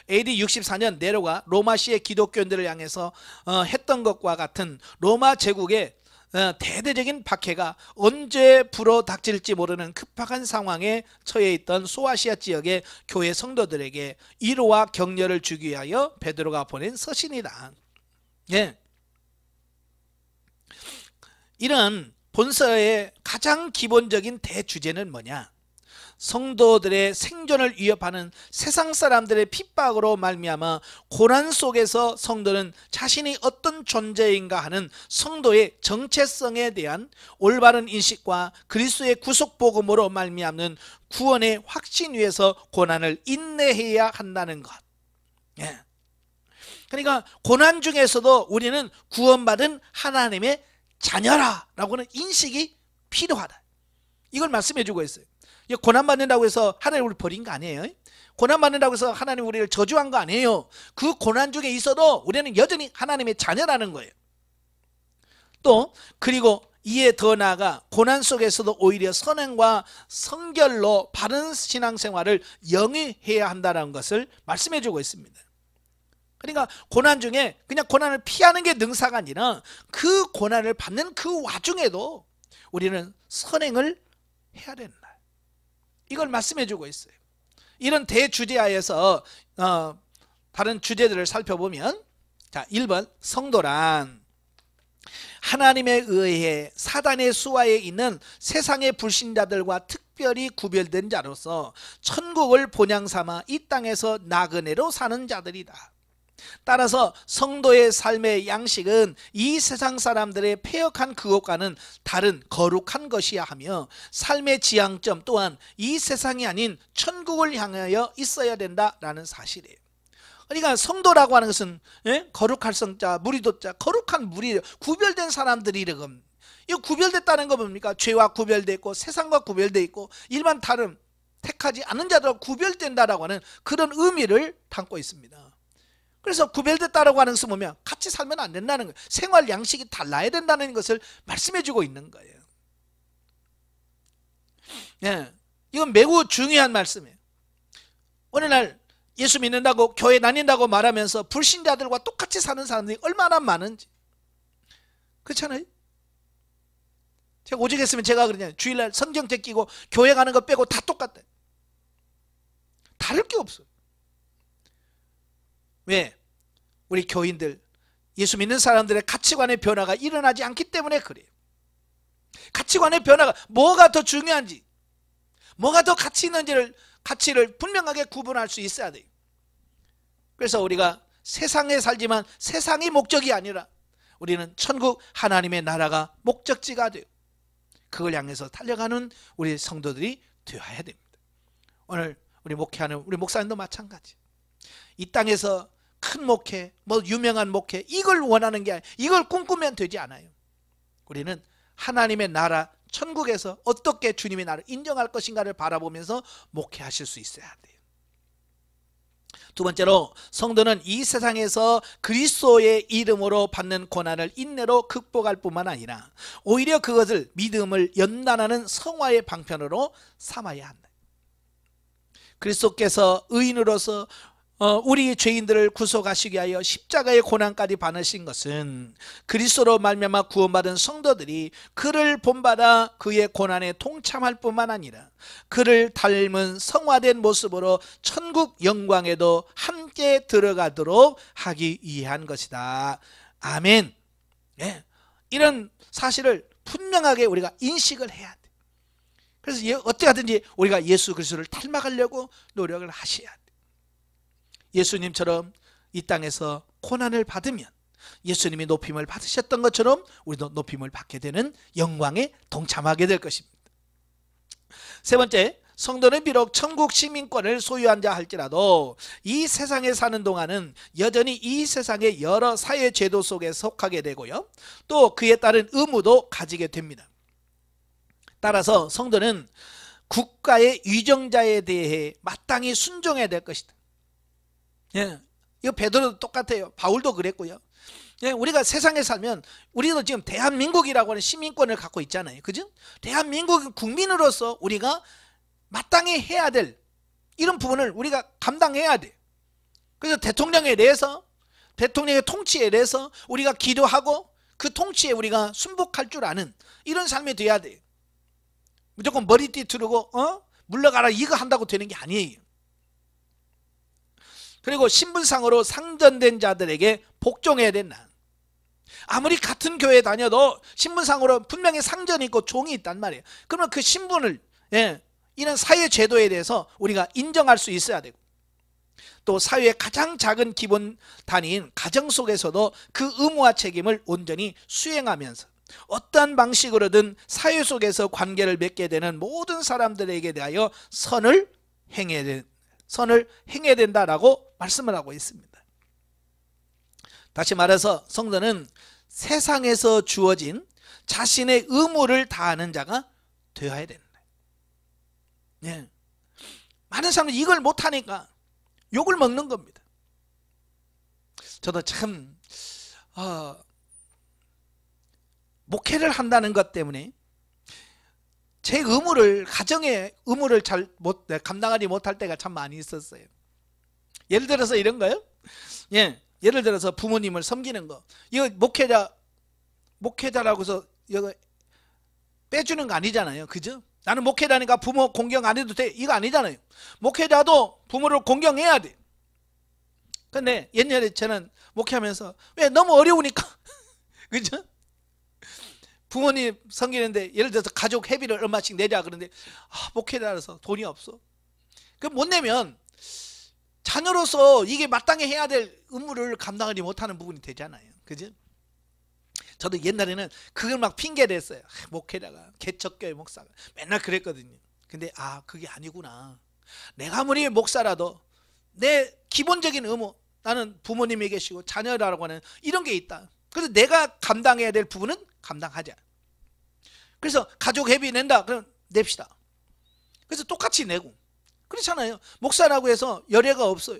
Speaker 1: AD 64년 네로가 로마시의 기독교인들을 향해서 했던 것과 같은 로마 제국의 대대적인 박해가 언제 불어닥칠지 모르는 급박한 상황에 처해 있던 소아시아 지역의 교회 성도들에게 위로와 격려를 주기 위하여 베드로가 보낸 서신이다. 예. 이런 본서의 가장 기본적인 대주제는 뭐냐? 성도들의 생존을 위협하는 세상 사람들의 핍박으로 말미암아 고난 속에서 성도는 자신이 어떤 존재인가 하는 성도의 정체성에 대한 올바른 인식과 그리스도의 구속복음으로 말미암는 구원의 확신 위에서 고난을 인내해야 한다는 것. 예. 그러니까 고난 중에서도 우리는 구원받은 하나님의 자녀라라고는 인식이 필요하다. 이걸 말씀해 주고 있어요. 고난받는다고 해서 하나님 우리를 버린 거 아니에요. 고난받는다고 해서 하나님 우리를 저주한 거 아니에요. 그 고난 중에 있어도 우리는 여전히 하나님의 자녀라는 거예요. 또 그리고 이에 더 나아가 고난 속에서도 오히려 선행과 성결로 바른 신앙생활을 영위해야 한다는 것을 말씀해 주고 있습니다. 그러니까 고난 중에 그냥 고난을 피하는 게 능사가 아니라 그 고난을 받는 그 와중에도 우리는 선행을 해야 된다. 이걸 말씀해 주고 있어요. 이런 대주제하에서 다른 주제들을 살펴보면, 자, 1번, 성도란 하나님에 의해 사단의 수하에 있는 세상의 불신자들과 특별히 구별된 자로서 천국을 본향 삼아 이 땅에서 나그네로 사는 자들이다. 따라서 성도의 삶의 양식은 이 세상 사람들의 패역한 그것과는 다른 거룩한 것이야 하며 삶의 지향점 또한 이 세상이 아닌 천국을 향하여 있어야 된다라는 사실이에요. 그러니까 성도라고 하는 것은 거룩할 성자, 무리도자, 거룩한 무리, 구별된 사람들이라고. 이 구별됐다는 거 뭡니까? 죄와 구별되어 있고 세상과 구별되어 있고 일반 다른 택하지 않은 자들과 구별된다라고 하는 그런 의미를 담고 있습니다. 그래서 구별됐다라고 하는 것은 뭐냐? 같이 살면 안 된다는 거예요. 생활 양식이 달라야 된다는 것을 말씀해 주고 있는 거예요. 예, 이건 매우 중요한 말씀이에요. 오늘날 예수 믿는다고 교회 다닌다고 말하면서 불신자들과 똑같이 사는 사람들이 얼마나 많은지. 그렇잖아요. 제가 오직 했으면 제가 그러냐, 주일날 성경책 끼고 교회 가는 거 빼고 다 똑같다. 다를 게 없어요. 왜? 우리 교인들, 예수 믿는 사람들의 가치관의 변화가 일어나지 않기 때문에 그래요. 가치관의 변화가 뭐가 더 중요한지, 뭐가 더 가치 있는지를 가치를 분명하게 구분할 수 있어야 돼요. 그래서 우리가 세상에 살지만 세상이 목적이 아니라 우리는 천국 하나님의 나라가 목적지가 돼요. 그걸 향해서 달려가는 우리 성도들이 되어야 됩니다. 오늘 우리 목회하는 우리 목사님도 마찬가지. 이 땅에서 큰 목회, 뭐 유명한 목회, 이걸 원하는 게 아니라 이걸 꿈꾸면 되지 않아요. 우리는 하나님의 나라, 천국에서 어떻게 주님의 나라를 인정할 것인가를 바라보면서 목회하실 수 있어야 돼요. 두 번째로, 성도는 이 세상에서 그리스도의 이름으로 받는 고난을 인내로 극복할 뿐만 아니라 오히려 그것을 믿음을 연단하는 성화의 방편으로 삼아야 한다. 그리스도께서 의인으로서 우리 죄인들을 구속하시기 위하여 십자가의 고난까지 받으신 것은 그리스도로 말미암아 구원받은 성도들이 그를 본받아 그의 고난에 동참할 뿐만 아니라 그를 닮은 성화된 모습으로 천국 영광에도 함께 들어가도록 하기 위한 것이다. 아멘. 네. 이런 사실을 분명하게 우리가 인식을 해야 돼. 그래서 어떻게 하든지 우리가 예수 그리스도를 닮아가려고 노력을 하셔야 돼. 예수님처럼 이 땅에서 고난을 받으면 예수님이 높임을 받으셨던 것처럼 우리도 높임을 받게 되는 영광에 동참하게 될 것입니다. 세 번째, 성도는 비록 천국 시민권을 소유한 자 할지라도 이 세상에 사는 동안은 여전히 이 세상의 여러 사회 제도 속에 속하게 되고요, 또 그에 따른 의무도 가지게 됩니다. 따라서 성도는 국가의 위정자에 대해 마땅히 순종해야 될 것이다. 예, 이거 베드로도 똑같아요. 바울도 그랬고요. 예, 우리가 세상에 살면 우리도 지금 대한민국이라고 하는 시민권을 갖고 있잖아요. 그죠? 대한민국 국민으로서 우리가 마땅히 해야 될 이런 부분을 우리가 감당해야 돼. 그래서 대통령에 대해서, 대통령의 통치에 대해서 우리가 기도하고 그 통치에 우리가 순복할 줄 아는 이런 삶이 돼야 돼요. 무조건 머리띠 두르고 물러가라 이거 한다고 되는 게 아니에요. 그리고 신분상으로 상전된 자들에게 복종해야 된다. 아무리 같은 교회 다녀도 신분상으로 분명히 상전이 있고 종이 있단 말이에요. 그러면 그 신분을, 이런 사회 제도에 대해서 우리가 인정할 수 있어야 되고, 또 사회의 가장 작은 기본 단위인 가정 속에서도 그 의무와 책임을 온전히 수행하면서 어떠한 방식으로든 사회 속에서 관계를 맺게 되는 모든 사람들에게 대하여 선을 행해야 된다라고 말씀을 하고 있습니다. 다시 말해서 성도는 세상에서 주어진 자신의 의무를 다하는 자가 되어야 된다. 예. 많은 사람들이 이걸 못하니까 욕을 먹는 겁니다. 저도 참 목회를 한다는 것 때문에 제 의무를, 가정의 의무를 잘 감당하지 못할 때가 참 많이 있었어요. 예를 들어서 이런 거요. 예, 예를 들어서 부모님을 섬기는 거. 이거 목회자라고 해서 이거 빼주는 거 아니잖아요. 그죠? 나는 목회자니까 부모 공경 안 해도 돼. 이거 아니잖아요. 목회자도 부모를 공경해야 돼. 근데 옛날에 저는 목회하면서 왜 너무 어려우니까 그죠? 부모님 섬기는데 예를 들어서 가족 회비를 얼마씩 내자 그러는데 목회자라서 돈이 없어. 그럼 못 내면 자녀로서 이게 마땅히 해야 될 의무를 감당하지 못하는 부분이 되잖아요. 그죠? 저도 옛날에는 그걸 막 핑계를 했어요. 목회자가, 개척교회 목사가 맨날 그랬거든요. 근데 그게 아니구나. 내가 아무리 목사라도 내 기본적인 의무, 나는 부모님이 계시고 자녀라고 하는 이런 게 있다. 그래서 내가 감당해야 될 부분은 감당하자. 그래서 가족 회비 낸다. 그럼 냅시다. 그래서 똑같이 내고. 그렇잖아요. 목사라고 해서 열애가 없어요.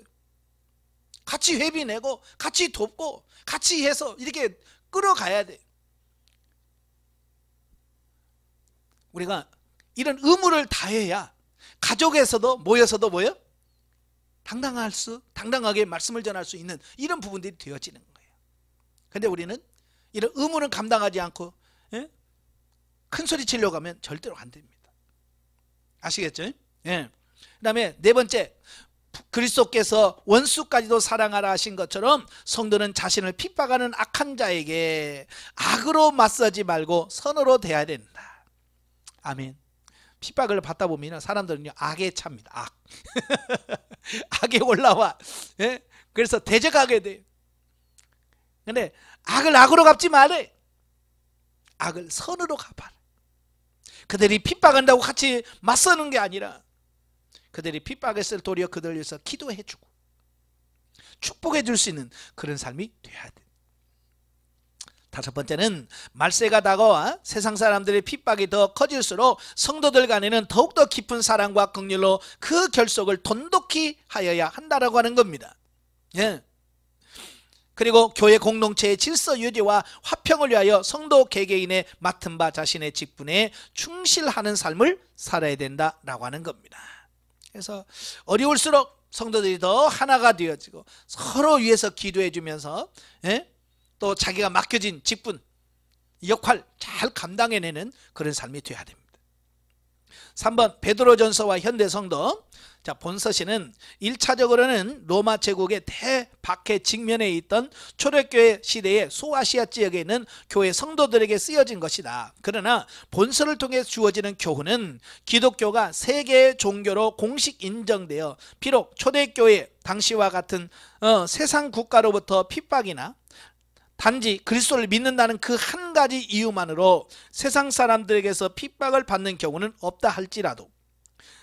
Speaker 1: 같이 회비 내고 같이 돕고 같이 해서 이렇게 끌어가야 돼. 우리가 이런 의무를 다해야 가족에서도 모여서도 당당하게 말씀을 전할 수 있는 이런 부분들이 되어지는 거예요. 근데 우리는 이런 의무는 감당하지 않고 큰 소리 치려고 하면 절대로 안 됩니다. 아시겠죠? 예. 그 다음에 네 번째, 그리스도께서 원수까지도 사랑하라 하신 것처럼 성도는 자신을 핍박하는 악한 자에게 악으로 맞서지 말고 선으로 대해야 된다. 아멘. 핍박을 받다 보면 사람들은요 악에 찹니다. 악. 악에 올라와. 예? 그래서 대적하게 돼요. 근데 악을 악으로 갚지 말래. 악을 선으로 갚아라. 그들이 핍박한다고 같이 맞서는 게 아니라 그들이 핍박했을 도리어 그들을 위해서 기도해주고 축복해 줄 수 있는 그런 삶이 돼야 돼. 다섯 번째는 말세가 다가와 세상 사람들의 핍박이 더 커질수록 성도들 간에는 더욱더 깊은 사랑과 긍휼로 그 결속을 돈독히 하여야 한다라고 하는 겁니다. 예. 그리고 교회 공동체의 질서 유지와 화평을 위하여 성도 개개인의 맡은 바 자신의 직분에 충실하는 삶을 살아야 된다라고 하는 겁니다. 그래서 어려울수록 성도들이 더 하나가 되어지고 서로 위해서 기도해 주면서 또 자기가 맡겨진 직분, 역할 잘 감당해내는 그런 삶이 되어야 됩니다. 3번 베드로전서와 현대 성도. 자, 본서시는 1차적으로는 로마 제국의 대박해 직면에 있던 초대교회 시대의 소아시아 지역에 있는 교회 성도들에게 쓰여진 것이다. 그러나 본서를 통해 주어지는 교훈은 기독교가 세계의 종교로 공식 인정되어 비록 초대교회 당시와 같은 세상 국가로부터 핍박이나 단지 그리스도를 믿는다는 그 한 가지 이유만으로 세상 사람들에게서 핍박을 받는 경우는 없다 할지라도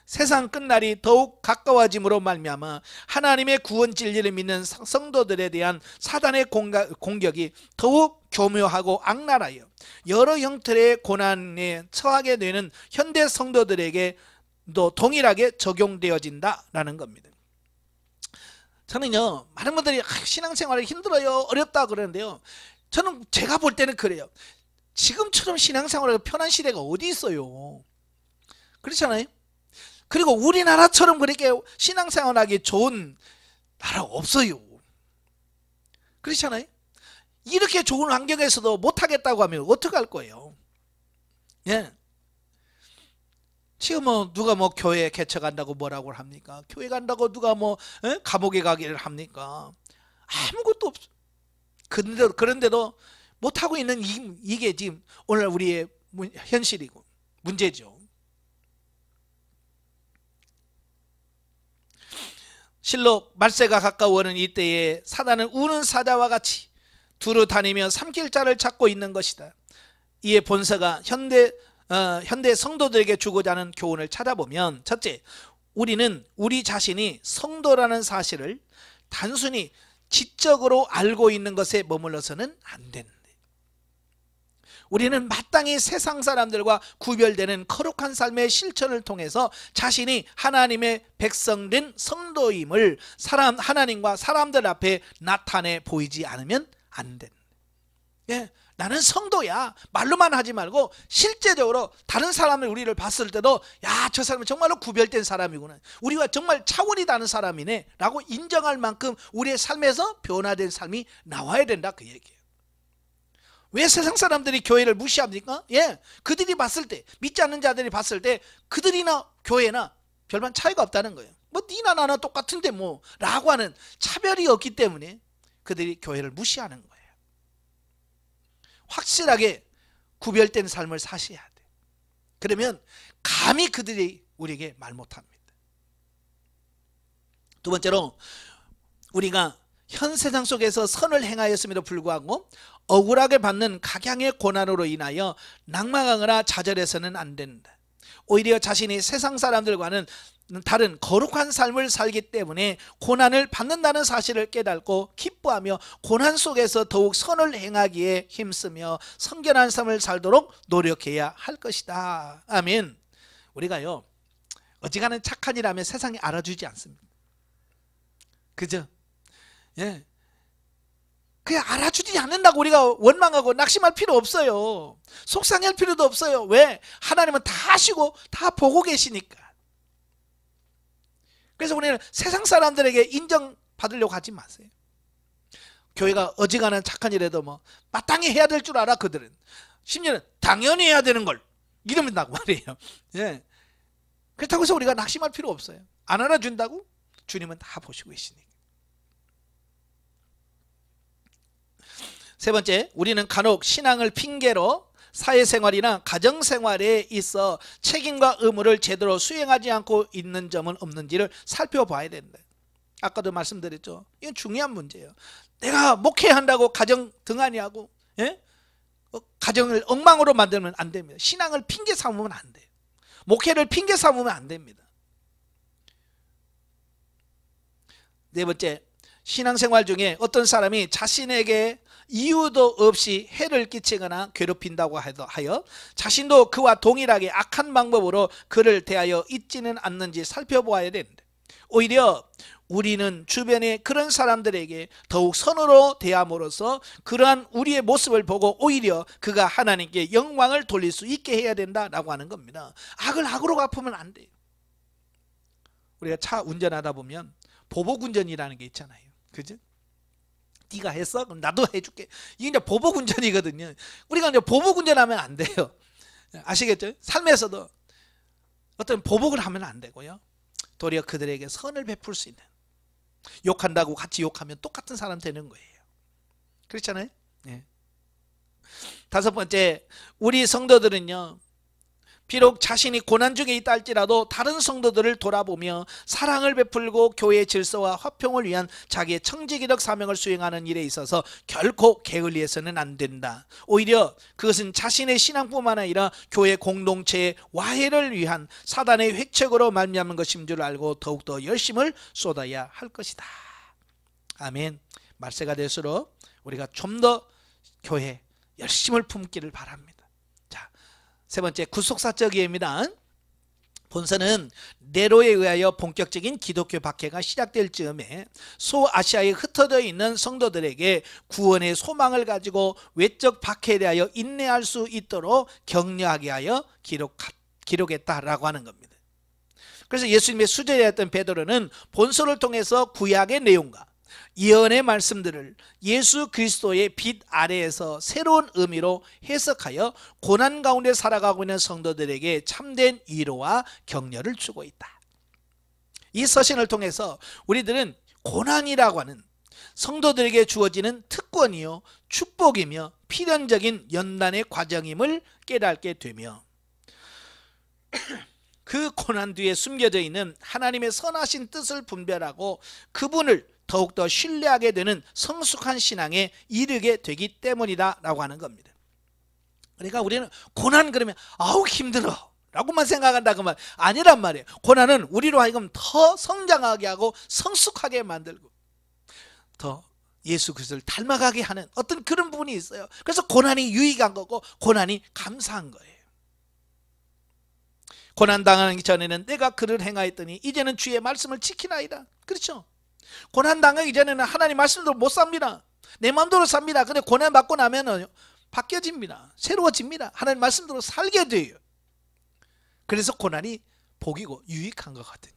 Speaker 1: 세상 끝날이 더욱 가까워짐으로 말미암아 하나님의 구원 진리를 믿는 성도들에 대한 사단의 공격이 더욱 교묘하고 악랄하여 여러 형태의 고난에 처하게 되는 현대 성도들에게도 동일하게 적용되어진다라는 겁니다. 저는요 많은 분들이 신앙생활이 힘들어요 어렵다 그러는데요, 저는 제가 볼 때는 그래요. 지금처럼 신앙생활이 편한 시대가 어디 있어요? 그렇잖아요. 그리고 우리나라처럼 그렇게 신앙생활하기 좋은 나라 없어요. 그렇잖아요. 이렇게 좋은 환경에서도 못하겠다고 하면 어떡할 거예요? 예. 지금 누가 교회 개척한다고 뭐라고 합니까? 교회 간다고 누가 감옥에 가기를 합니까? 아무것도 없어. 그런데도 못하고 있는 이게 지금 오늘 우리의 현실이고 문제죠. 실로 말세가 가까워오는 이때에 사단은 우는 사자와 같이 두루 다니며 삼킬 자를 찾고 있는 것이다. 이에 본서가 현대 성도들에게 주고자 하는 교훈을 찾아보면, 첫째, 우리는 우리 자신이 성도라는 사실을 단순히 지적으로 알고 있는 것에 머물러서는 안 된다. 우리는 마땅히 세상 사람들과 구별되는 거룩한 삶의 실천을 통해서 자신이 하나님의 백성된 성도임을 하나님과 사람들 앞에 나타내 보이지 않으면 안 된다. 예, 나는 성도야 말로만 하지 말고 실제적으로 다른 사람을 우리를 봤을 때도 야, 저 사람은 정말로 구별된 사람이구나, 우리와 정말 차원이 다른 사람이네 라고 인정할 만큼 우리의 삶에서 변화된 삶이 나와야 된다, 그 얘기예요. 왜 세상 사람들이 교회를 무시합니까? 예, 그들이 봤을 때, 믿지 않는 자들이 봤을 때 그들이나 교회나 별반 차이가 없다는 거예요. 니나 나나 똑같은데 라고 하는 차별이 없기 때문에 그들이 교회를 무시하는 거예요. 확실하게 구별된 삶을 사셔야 돼. 그러면 감히 그들이 우리에게 말 못합니다. 두 번째로, 우리가 현 세상 속에서 선을 행하였음에도 불구하고 억울하게 받는 각양의 고난으로 인하여 낙망하거나 좌절해서는 안 된다. 오히려 자신이 세상 사람들과는 다른 거룩한 삶을 살기 때문에 고난을 받는다는 사실을 깨닫고 기뻐하며 고난 속에서 더욱 선을 행하기에 힘쓰며 성결한 삶을 살도록 노력해야 할 것이다. 아멘. 우리가요 어지간한 착한 일 하면 세상이 알아주지 않습니다. 그죠? 예. 그냥 알아주지 않는다고 우리가 원망하고 낙심할 필요 없어요. 속상할 필요도 없어요. 왜? 하나님은 다 아시고 다 보고 계시니까. 그래서 우리는 세상 사람들에게 인정받으려고 하지 마세요. 교회가 어지간한 착한 일에도 마땅히 해야 될 줄 알아. 그들은 심지어는 당연히 해야 되는 걸 이러는다고 말이에요. 예. 그렇다고 해서 우리가 낙심할 필요 없어요. 안 알아준다고? 주님은 다 보시고 계시니까. 세 번째, 우리는 간혹 신앙을 핑계로 사회생활이나 가정생활에 있어 책임과 의무를 제대로 수행하지 않고 있는 점은 없는지를 살펴봐야 된다. 아까도 말씀드렸죠. 이건 중요한 문제예요. 내가 목회한다고 가정 등한히 하고, 예? 가정을 엉망으로 만들면 안 됩니다. 신앙을 핑계 삼으면 안 돼요. 목회를 핑계 삼으면 안 됩니다. 네 번째, 신앙생활 중에 어떤 사람이 자신에게 이유도 없이 해를 끼치거나 괴롭힌다고 하여 자신도 그와 동일하게 악한 방법으로 그를 대하여 있지는 않는지 살펴보아야 됩니다. 오히려 우리는 주변에 그런 사람들에게 더욱 선으로 대함으로써 그러한 우리의 모습을 보고 오히려 그가 하나님께 영광을 돌릴 수 있게 해야 된다라고 하는 겁니다. 악을 악으로 갚으면 안 돼요. 우리가 차 운전하다 보면 보복운전이라는 게 있잖아요. 그죠? 네가 했어? 그럼 나도 해줄게. 이게 이제 보복운전이거든요. 우리가 이제 보복운전하면 안 돼요. 아시겠죠? 삶에서도 어떤 보복을 하면 안 되고요. 도리어 그들에게 선을 베풀 수 있는, 욕한다고 같이 욕하면 똑같은 사람 되는 거예요. 그렇잖아요? 네. 다섯 번째, 우리 성도들은요, 비록 자신이 고난 중에 있다 할지라도 다른 성도들을 돌아보며 사랑을 베풀고 교회의 질서와 화평을 위한 자기의 청지기적 사명을 수행하는 일에 있어서 결코 게을리해서는 안 된다. 오히려 그것은 자신의 신앙뿐만 아니라 교회 공동체의 와해를 위한 사단의 획책으로 말미암은 것인 줄 알고 더욱더 열심을 쏟아야 할 것이다. 아멘. 말세가 될수록 우리가 좀 더 교회 열심을 품기를 바랍니다. 세 번째, 구속사적 이해입니다. 본서는 네로에 의하여 본격적인 기독교 박해가 시작될 즈음에 소아시아에 흩어져 있는 성도들에게 구원의 소망을 가지고 외적 박해에 대하여 인내할 수 있도록 격려하게 하여 기록했다라고 하는 겁니다. 그래서 예수님의 수제자였던 베드로는 본서를 통해서 구약의 내용과 예언의 말씀들을 예수 그리스도의 빛 아래에서 새로운 의미로 해석하여 고난 가운데 살아가고 있는 성도들에게 참된 위로와 격려를 주고 있다. 이 서신을 통해서 우리들은 고난이라고 하는 성도들에게 주어지는 특권이요 축복이며 필연적인 연단의 과정임을 깨닫게 되며 그 고난 뒤에 숨겨져 있는 하나님의 선하신 뜻을 분별하고 그분을 더욱더 신뢰하게 되는 성숙한 신앙에 이르게 되기 때문이다 라고 하는 겁니다. 그러니까 우리는 고난 그러면 아우 힘들어 라고만 생각한다 그 말 아니란 말이에요. 고난은 우리로 하여금 더 성장하게 하고 성숙하게 만들고 더 예수 그리스도를 닮아가게 하는 어떤 그런 부분이 있어요. 그래서 고난이 유익한 거고 고난이 감사한 거예요. 고난당하기 전에는 내가 그를 행하였더니 이제는 주의 말씀을 지키나이다. 그렇죠? 고난당하기 전에는 하나님 말씀대로 못 삽니다. 내 마음대로 삽니다. 근데 고난 받고 나면 바뀌어집니다. 새로워집니다. 하나님 말씀대로 살게 돼요. 그래서 고난이 복이고 유익한 거거든요.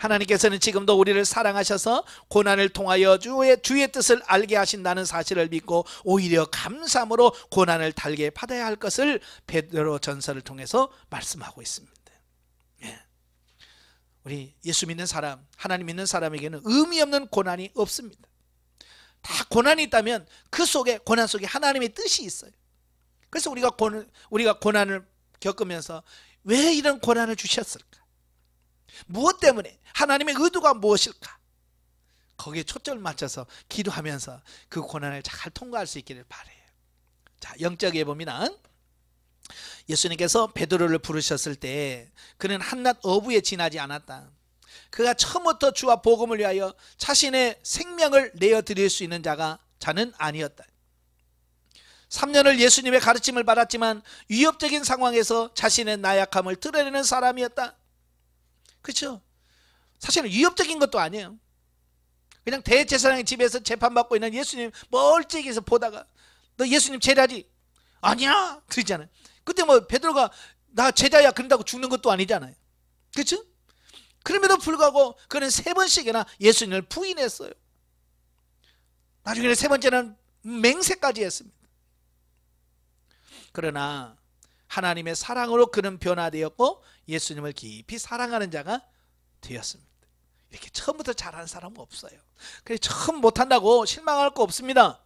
Speaker 1: 하나님께서는 지금도 우리를 사랑하셔서 고난을 통하여 주의 뜻을 알게 하신다는 사실을 믿고 오히려 감사함으로 고난을 달게 받아야 할 것을 베드로 전서를 통해서 말씀하고 있습니다. 우리 예수 믿는 사람, 하나님 믿는 사람에게는 의미 없는 고난이 없습니다. 다 고난이 있다면 그 속에, 고난 속에 하나님의 뜻이 있어요. 그래서 우리가 고난을 겪으면서 왜 이런 고난을 주셨을까? 무엇 때문에? 하나님의 의도가 무엇일까? 거기에 초점을 맞춰서 기도하면서 그 고난을 잘 통과할 수 있기를 바라요. 자, 영적 예보입니다. 예수님께서 베드로를 부르셨을 때 그는 한낱 어부에 지나지 않았다. 그가 처음부터 주와 복음을 위하여 자신의 생명을 내어드릴 수 있는 자는 아니었다. 3년을 예수님의 가르침을 받았지만 위협적인 상황에서 자신의 나약함을 드러내는 사람이었다. 그렇죠? 사실은 위협적인 것도 아니에요. 그냥 대제사장의 집에서 재판받고 있는 예수님 멀찍이서 보다가 너 예수님 제자지? 아니야 그러잖아요. 그때 뭐 베드로가 나 제자야 그런다고 죽는 것도 아니잖아요. 그렇죠? 그럼에도 불구하고 그는 3번씩이나 예수님을 부인했어요. 나중에는 3번째는 맹세까지 했습니다. 그러나 하나님의 사랑으로 그는 변화되었고 예수님을 깊이 사랑하는 자가 되었습니다. 이렇게 처음부터 잘하는 사람은 없어요. 그래서 처음 못한다고 실망할 거 없습니다.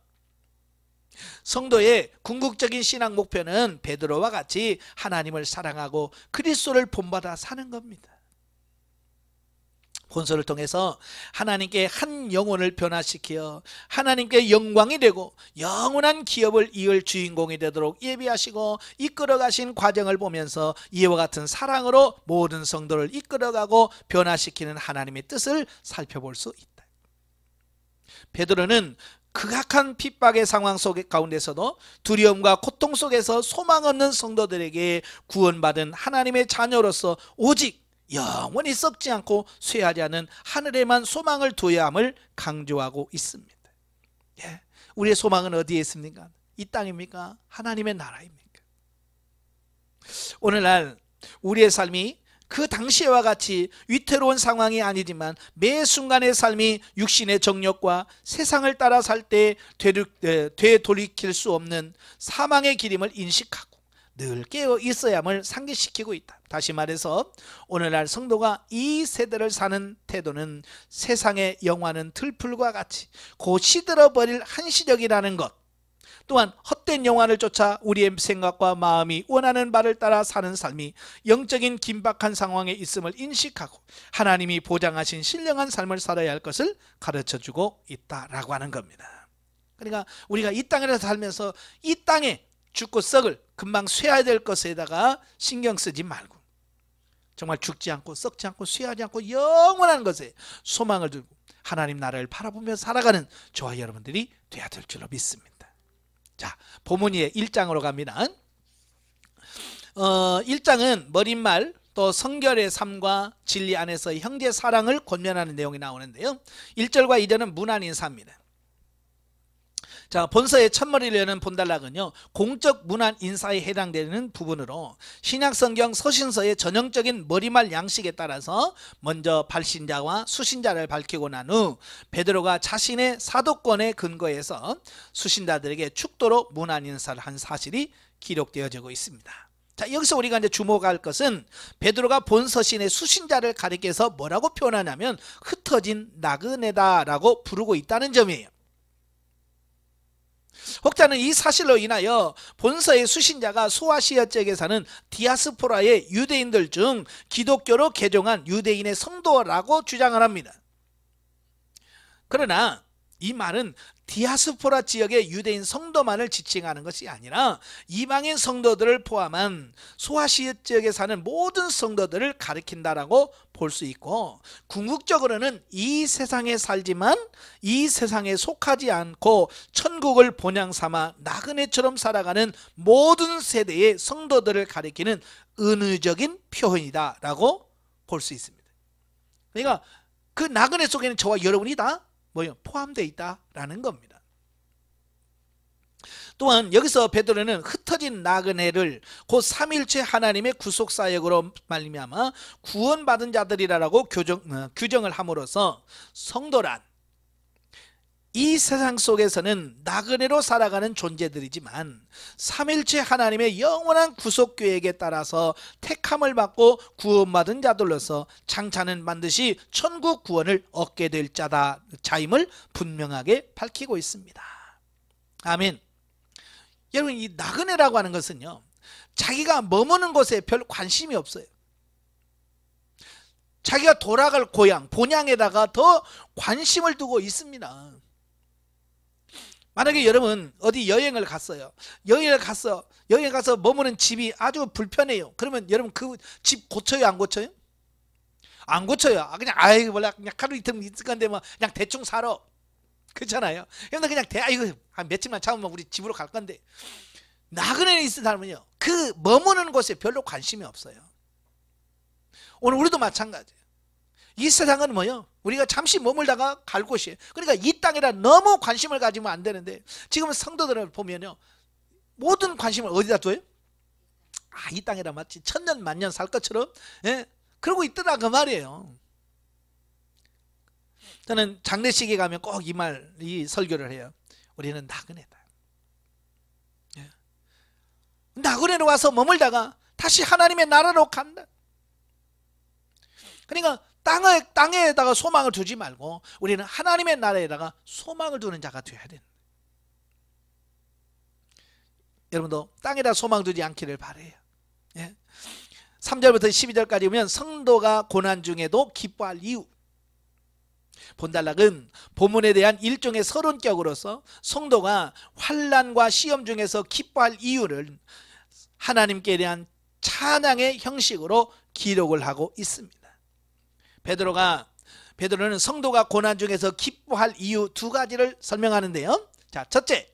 Speaker 1: 성도의 궁극적인 신앙 목표는 베드로와 같이 하나님을 사랑하고 그리스도를 본받아 사는 겁니다. 본서를 통해서 하나님께 한 영혼을 변화시켜 하나님께 영광이 되고 영원한 기업을 이을 주인공이 되도록 예비하시고 이끌어가신 과정을 보면서 이와 같은 사랑으로 모든 성도를 이끌어가고 변화시키는 하나님의 뜻을 살펴볼 수 있다. 베드로는 극악한 핍박의 상황 가운데서도 두려움과 고통 속에서 소망 없는 성도들에게 구원받은 하나님의 자녀로서 오직 영원히 썩지 않고 쇠하지 않은 하늘에만 소망을 두어야 함을 강조하고 있습니다. 예, 우리의 소망은 어디에 있습니까? 이 땅입니까? 하나님의 나라입니까? 오늘날 우리의 삶이 그 당시와 같이 위태로운 상황이 아니지만 매 순간의 삶이 육신의 정욕과 세상을 따라 살 때 되돌이킬 수 없는 사망의 길임을 인식하고 늘 깨어 있어야 함을 상기시키고 있다. 다시 말해서 오늘날 성도가 이 세대를 사는 태도는 세상의 영화는 들풀과 같이 곧 시들어버릴 한시적이라는 것, 또한 헛된 영화를 쫓아 우리의 생각과 마음이 원하는 바를 따라 사는 삶이 영적인 긴박한 상황에 있음을 인식하고 하나님이 보장하신 신령한 삶을 살아야 할 것을 가르쳐주고 있다라고 하는 겁니다. 그러니까 우리가 이 땅에서 살면서 이 땅에 죽고 썩을 금방 쇠야 될 것에다가 신경 쓰지 말고 정말 죽지 않고 썩지 않고 쇠하지 않고 영원한 것에 소망을 두고 하나님 나라를 바라보며 살아가는 저와 여러분들이 되어야 될 줄로 믿습니다. 자, 본문의 1장으로 갑니다. 1장은 머릿말 또 성결의 삶과 진리 안에서 형제 사랑을 권면하는 내용이 나오는데요. 1절과 2절은 문안 인사입니다. 자, 본서의 첫머리를 여는 본단락은요, 공적 문안 인사에 해당되는 부분으로 신약성경 서신서의 전형적인 머리말 양식에 따라서 먼저 발신자와 수신자를 밝히고 난 후 베드로가 자신의 사도권에 근거해서 수신자들에게 축도로 문안 인사를 한 사실이 기록되어지고 있습니다. 자, 여기서 우리가 이제 주목할 것은 베드로가 본서신의 수신자를 가리켜서 뭐라고 표현하냐면 흩어진 나그네다라고 부르고 있다는 점이에요. 혹자는 이 사실로 인하여 본서의 수신자가 소아시아 지역에 사는 디아스포라의 유대인들 중 기독교로 개종한 유대인의 성도라고 주장을 합니다. 그러나 이 말은 디아스포라 지역의 유대인 성도만을 지칭하는 것이 아니라 이방인 성도들을 포함한 소아시아 지역에 사는 모든 성도들을 가리킨다라고 볼 수 있고, 궁극적으로는 이 세상에 살지만 이 세상에 속하지 않고 천국을 본향 삼아 나그네처럼 살아가는 모든 세대의 성도들을 가리키는 은유적인 표현이다라고 볼 수 있습니다. 그러니까 그 나그네 속에는 저와 여러분이 다 포함되어 있다라는 겁니다. 또한 여기서 베드로는 흩어진 나그네를 곧 삼일체 하나님의 구속사역으로 말미암아 구원받은 자들이라고 규정을 함으로써 성도란 이 세상 속에서는 나그네로 살아가는 존재들이지만 삼일체 하나님의 영원한 구속 계획에 따라서 택함을 받고 구원받은 자들로서 장차는 반드시 천국 구원을 얻게 될 자임을 분명하게 밝히고 있습니다. 아멘. 여러분, 이 나그네라고 하는 것은요, 자기가 머무는 곳에 별 관심이 없어요. 자기가 돌아갈 고향, 본향에다가 더 관심을 두고 있습니다. 만약에 여러분 어디 여행을 갔어요. 여행 가서 머무는 집이 아주 불편해요. 그러면 여러분 그 집 고쳐요, 안 고쳐요? 안 고쳐요. 그냥 몰라, 그냥 하루 이틀 있을 건데 뭐 그냥 대충 살아. 그렇잖아요. 그냥 이거 한 며칠만 참으면 우리 집으로 갈 건데, 나그네에 있는 사람은요, 그 머무는 곳에 별로 관심이 없어요. 오늘 우리도 마찬가지예요. 이 세상은 뭐요? 우리가 잠시 머물다가 갈 곳이에요. 그러니까 이 땅에다 너무 관심을 가지면 안 되는데, 지금 성도들을 보면요, 모든 관심을 어디다 둬요? 이 땅에다 마치 천년 만년 살 것처럼, 예? 그러고 있더라 그 말이에요. 저는 장례식에 가면 꼭 이 설교를 해요. 우리는 나그네다. 예. 나그네로 와서 머물다가 다시 하나님의 나라로 간다. 그러니까 땅에다가 소망을 두지 말고 우리는 하나님의 나라에다가 소망을 두는 자가 되어야 된다. 여러분도 땅에다 소망 두지 않기를 바라요. 예. 3절부터 12절까지 보면 성도가 고난 중에도 기뻐할 이유. 본달락은 본문에 대한 일종의 서론격으로서 성도가 환난과 시험 중에서 기뻐할 이유를 하나님께 대한 찬양의 형식으로 기록을 하고 있습니다. 베드로는 성도가 고난 중에서 기뻐할 이유 두 가지를 설명하는데요. 자, 첫째,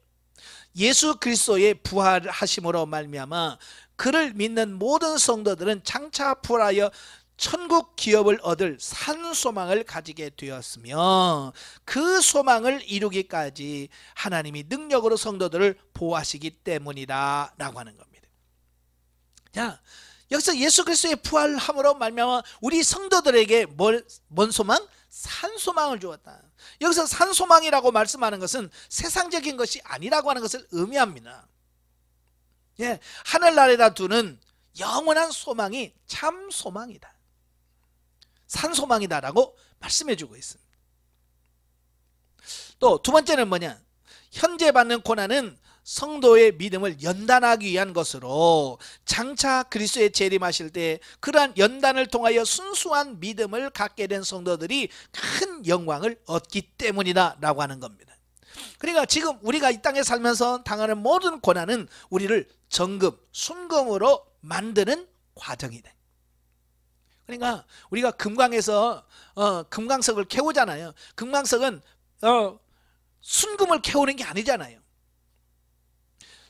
Speaker 1: 예수 그리스도의 부활하심으로 말미암아 그를 믿는 모든 성도들은 장차 부활하여 천국 기업을 얻을 산 소망을 가지게 되었으며 그 소망을 이루기까지 하나님이 능력으로 성도들을 보호하시기 때문이다 라고 하는 겁니다. 자, 여기서 예수 그리스도의 부활함으로 말미암아 우리 성도들에게 뭔 소망? 산 소망을 주었다. 여기서 산 소망이라고 말씀하는 것은 세상적인 것이 아니라고 하는 것을 의미합니다. 예, 하늘나라에다 두는 영원한 소망이 참 소망이다. 산 소망이다라고 말씀해 주고 있습니다. 또 두 번째는 뭐냐? 현재 받는 고난은 성도의 믿음을 연단하기 위한 것으로 장차 그리스도의 재림하실 때 그러한 연단을 통하여 순수한 믿음을 갖게 된 성도들이 큰 영광을 얻기 때문이다 라고 하는 겁니다. 그러니까 지금 우리가 이 땅에 살면서 당하는 모든 고난은 우리를 정금, 순금으로 만드는 과정이다. 그러니까 우리가 금광에서 금광석을 캐오잖아요. 금광석은 순금을 캐오는 게 아니잖아요.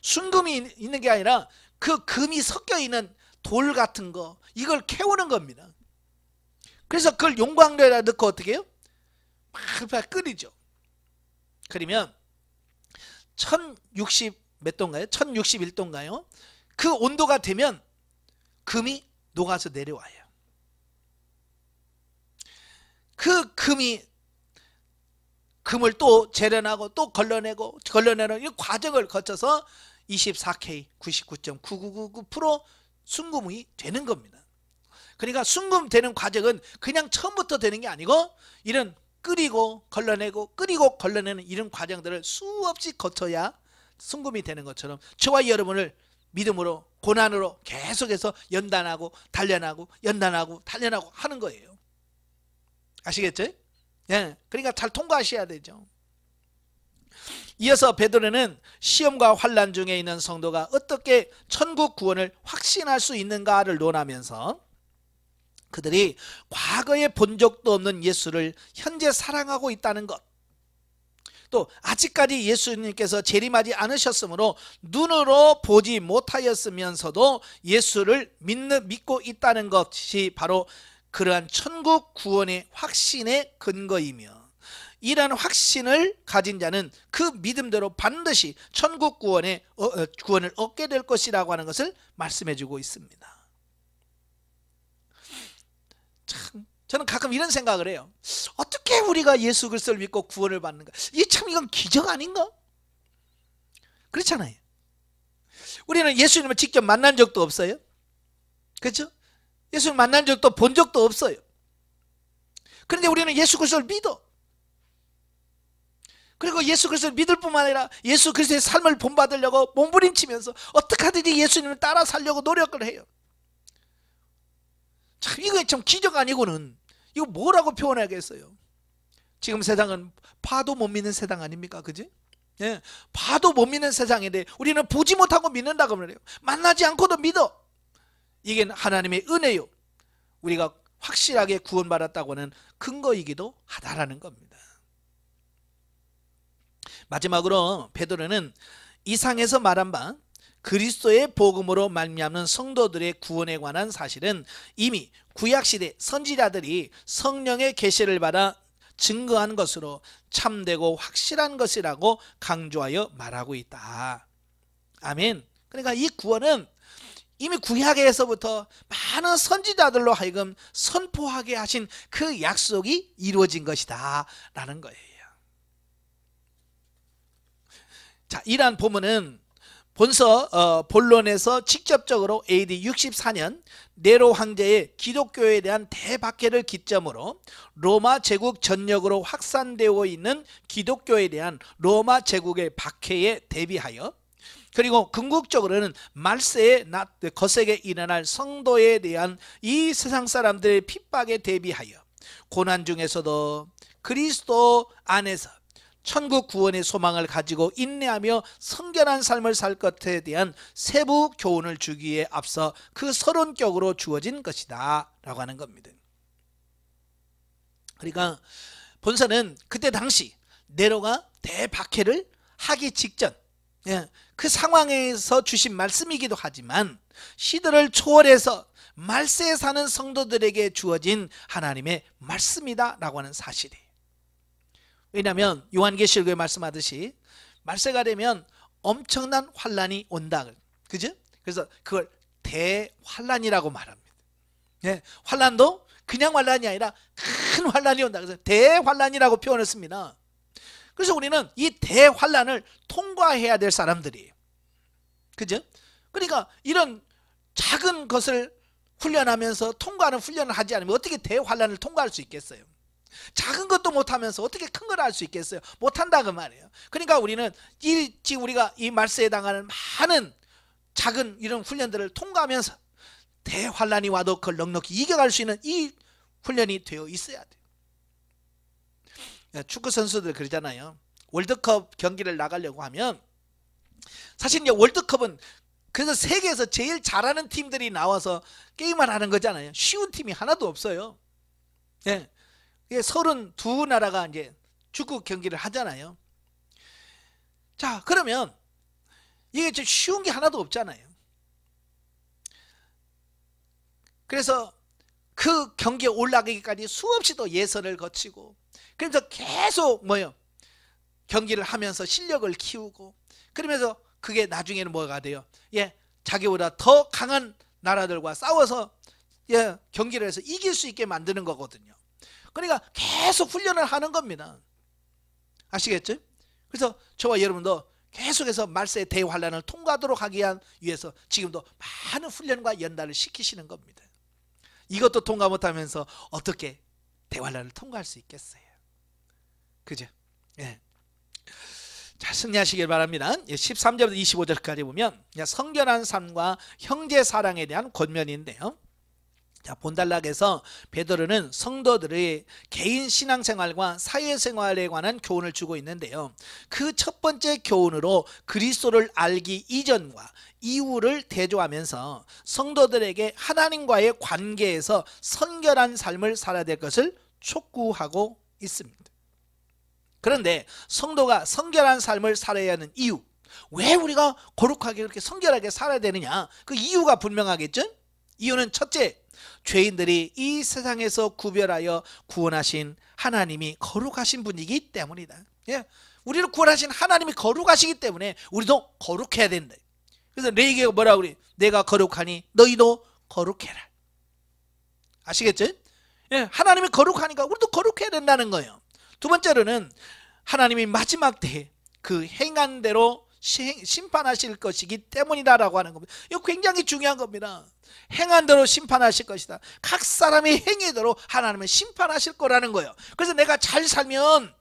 Speaker 1: 순금이 있는 게 아니라 그 금이 섞여 있는 돌 같은 거, 이걸 캐오는 겁니다. 그래서 그걸 용광로에다 넣고 어떻게 해요? 막 끓이죠. 그러면 1060 몇 도인가요? 1061도인가요? 그 온도가 되면 금이 녹아서 내려와요. 그 금을 또 재련하고 또 걸러내고 이 과정을 거쳐서 24K 99.9999% 순금이 되는 겁니다. 그러니까 순금 되는 과정은 그냥 처음부터 되는 게 아니고 이런 끓이고 걸러내는 이런 과정들을 수없이 거쳐야 순금이 되는 것처럼 저와 여러분을 믿음으로 고난으로 계속해서 연단하고 단련하고 하는 거예요. 아시겠죠? 예, 그러니까 잘 통과하셔야 되죠. 이어서 베드로는 시험과 환난 중에 있는 성도가 어떻게 천국 구원을 확신할 수 있는가를 논하면서 그들이 과거에 본 적도 없는 예수를 현재 사랑하고 있다는 것, 또 아직까지 예수님께서 재림하지 않으셨으므로 눈으로 보지 못하였으면서도 예수를 믿고 있다는 것이 바로 그러한 천국 구원의 확신의 근거이며, 이러한 확신을 가진 자는 그 믿음대로 반드시 천국 구원을 얻게 될 것이라고 하는 것을 말씀해 주고 있습니다. 참, 저는 가끔 이런 생각을 해요. 어떻게 우리가 예수 그리스도를 믿고 구원을 받는가? 이건 기적 아닌가? 그렇잖아요. 우리는 예수님을 직접 만난 적도 없어요. 그렇죠? 예수를 만난 적도 본 적도 없어요. 그런데 우리는 예수 그리스도를 믿어. 그리고 예수 그리스도를 믿을 뿐만 아니라 예수 그리스도의 삶을 본받으려고 몸부림치면서 어떻게 하든지 예수님을 따라 살려고 노력을 해요. 참, 이거 참 기적 아니고는 이거 뭐라고 표현하겠어요? 지금 세상은 봐도 못 믿는 세상 아닙니까? 그지? 예, 봐도 못 믿는 세상인데 우리는 보지 못하고 믿는다고 그래요. 만나지 않고도 믿어. 이게 하나님의 은혜요. 우리가 확실하게 구원받았다고 하는 근거이기도 하다라는 겁니다. 마지막으로 베드로는 이상에서 말한 바 그리스도의 복음으로 말미암는 성도들의 구원에 관한 사실은 이미 구약시대 선지자들이 성령의 계시를 받아 증거한 것으로 참되고 확실한 것이라고 강조하여 말하고 있다. 아멘. 그러니까 이 구원은 이미 구약에서부터 많은 선지자들로 하여금 선포하게 하신 그 약속이 이루어진 것이다 라는 거예요. 자, 이러한 본문은 본론에서 직접적으로 AD 64년 네로 황제의 기독교에 대한 대박해를 기점으로 로마 제국 전역으로 확산되어 있는 기독교에 대한 로마 제국의 박해에 대비하여 그리고 궁극적으로는 말세에 거세게 일어날 성도에 대한 이 세상 사람들의 핍박에 대비하여 고난 중에서도 그리스도 안에서 천국 구원의 소망을 가지고 인내하며 성결한 삶을 살 것에 대한 세부 교훈을 주기에 앞서 그 서론격으로 주어진 것이다 라고 하는 겁니다. 그러니까 본서는 그때 당시 네로가 대박해를 하기 직전 그 상황에서 주신 말씀이기도 하지만 시대를 초월해서 말세에 사는 성도들에게 주어진 하나님의 말씀이다 라고 하는 사실이에요. 왜냐하면 요한계시록에 말씀하듯이 말세가 되면 엄청난 환란이 온다, 그죠? 그래서 그걸 대환란이라고 말합니다. 환란도 그냥 환란이 아니라 큰 환란이 온다, 그래서 대환란이라고 표현을 씁니다. 그래서 우리는 이 대환란을 통과해야 될 사람들이에요, 그죠? 그러니까 이런 작은 것을 훈련하면서 통과하는 훈련을 하지 않으면 어떻게 대환란을 통과할 수 있겠어요? 작은 것도 못하면서 어떻게 큰 걸 할 수 있겠어요? 못한다 그 말이에요. 그러니까 우리는 지금 우리가 이 말세에 당하는 많은 작은 이런 훈련들을 통과하면서 대환란이 와도 그걸 넉넉히 이겨갈 수 있는 이 훈련이 되어 있어야 돼요. 축구 선수들 그러잖아요. 월드컵 경기를 나가려고 하면 사실 이제 월드컵은 그래서 세계에서 제일 잘하는 팀들이 나와서 게임을 하는 거잖아요. 쉬운 팀이 하나도 없어요. 32나라가 이제 축구 경기를 하잖아요. 자, 그러면 이게 좀 쉬운 게 하나도 없잖아요. 그래서 그 경기에 올라가기까지 수없이 또 예선을 거치고, 그래서 계속 경기를 하면서 실력을 키우고, 그러면서 그게 나중에는 뭐가 돼요? 자기보다 더 강한 나라들과 싸워서 경기를 해서 이길 수 있게 만드는 거거든요. 그러니까 계속 훈련을 하는 겁니다. 아시겠죠? 그래서 저와 여러분도 계속해서 말세의 대환란을 통과하도록 하기 위해서 지금도 많은 훈련과 연단을 시키시는 겁니다. 이것도 통과 못하면서 어떻게 대환란을 통과할 수 있겠어요? 그죠? 자, 승리하시길 바랍니다. 13절부터 25절까지 보면 성결한 삶과 형제 사랑에 대한 권면인데요. 자, 본단락에서 베드로는 성도들의 개인 신앙생활과 사회생활에 관한 교훈을 주고 있는데요. 그 첫 번째 교훈으로 그리스도를 알기 이전과 이후를 대조하면서 성도들에게 하나님과의 관계에서 성결한 삶을 살아야 될 것을 촉구하고 있습니다. 그런데 성도가 성결한 삶을 살아야 하는 이유, 왜 우리가 거룩하게 그렇게 성결하게 살아야 되느냐, 그 이유가 분명하겠죠? 이유는 첫째, 죄인들이 이 세상에서 구별하여 구원하신 하나님이 거룩하신 분이기 때문이다. 우리를 구원하신 하나님이 거룩하시기 때문에 우리도 거룩해야 된다. 그래서 레위기가 뭐라고 그래? 내가 거룩하니 너희도 거룩해라. 아시겠죠? 하나님이 거룩하니까 우리도 거룩해야 된다는 거예요. 두 번째로는 하나님이 마지막 때에 그 행한 대로 심판하실 것이기 때문이다라고 하는 겁니다. 이거 굉장히 중요한 겁니다. 행한 대로 심판하실 것이다. 각 사람의 행위대로 하나님은 심판하실 거라는 거예요. 그래서 내가 잘 살면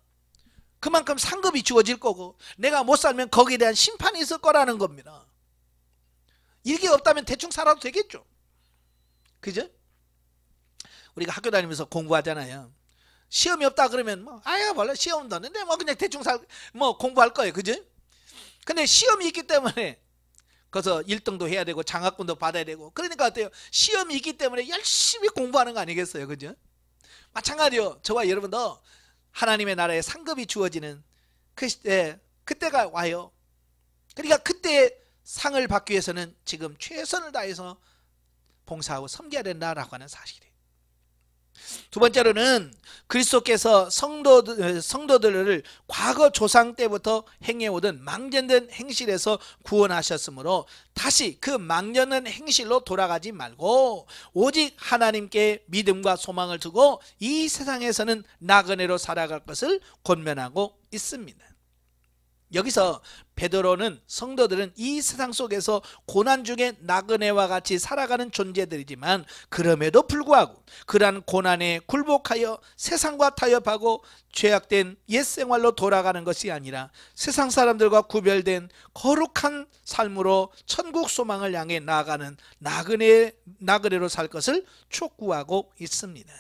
Speaker 1: 그만큼 상급이 주어질 거고, 내가 못 살면 거기에 대한 심판이 있을 거라는 겁니다. 이게 없다면 대충 살아도 되겠죠. 그죠? 우리가 학교 다니면서 공부하잖아요. 시험이 없다 그러면 몰라, 시험도 없는데 그냥 대충 공부할 거예요. 그죠? 근데 시험이 있기 때문에 그래서 1등도 해야 되고 장학금도 받아야 되고, 그러니까 어때요? 시험이 있기 때문에 열심히 공부하는 거 아니겠어요? 그죠? 마찬가지요. 저와 여러분도 하나님의 나라에 상급이 주어지는 그때가 와요. 그러니까 그때 상을 받기 위해서는 지금 최선을 다해서 봉사하고 섬겨야 된다라고 하는 사실이에요. 두 번째로는 그리스도께서 성도들을 과거 조상 때부터 행해오던 망전된 행실에서 구원하셨으므로 다시 그 망전된 행실로 돌아가지 말고 오직 하나님께 믿음과 소망을 두고 이 세상에서는 나그네로 살아갈 것을 권면하고 있습니다. 여기서 베드로는 성도들은 이 세상 속에서 고난 중에 나그네와 같이 살아가는 존재들이지만 그럼에도 불구하고 그러한 고난에 굴복하여 세상과 타협하고 죄악된 옛 생활로 돌아가는 것이 아니라 세상 사람들과 구별된 거룩한 삶으로 천국 소망을 향해 나아가는 나그네로 살 것을 촉구하고 있습니다.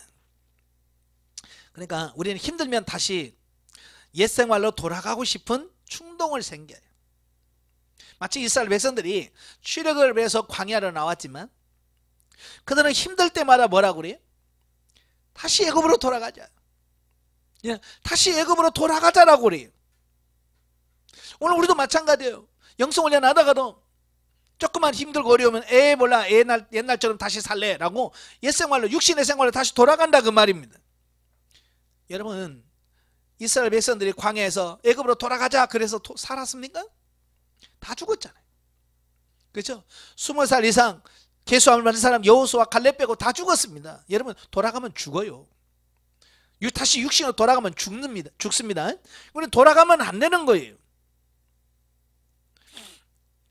Speaker 1: 그러니까 우리는 힘들면 다시 옛 생활로 돌아가고 싶은 충동을 생겨요. 마치 이스라엘 백성들이 출애굽을 위해서 광야로 나왔지만 그들은 힘들 때마다 뭐라고 그래요? 다시 애굽으로 돌아가자. 다시 애굽으로 돌아가자라고 그래요. 오늘 우리도 마찬가지예요. 영성훈련 하다가도 조금만 힘들고 어려우면 몰라 옛날처럼 다시 살래 라고 옛생활로 육신의 생활로 다시 돌아간다 그 말입니다. 여러분, 이스라엘 백성들이 광야에서 애굽으로 돌아가자 그래서 살았습니까? 다 죽었잖아요. 그렇죠? 20살 이상 계수함을 받은 사람 여호수아 갈렙 빼고 다 죽었습니다. 여러분, 돌아가면 죽어요. 다시 육신으로 돌아가면 죽습니다. 우리는 돌아가면 안 되는 거예요.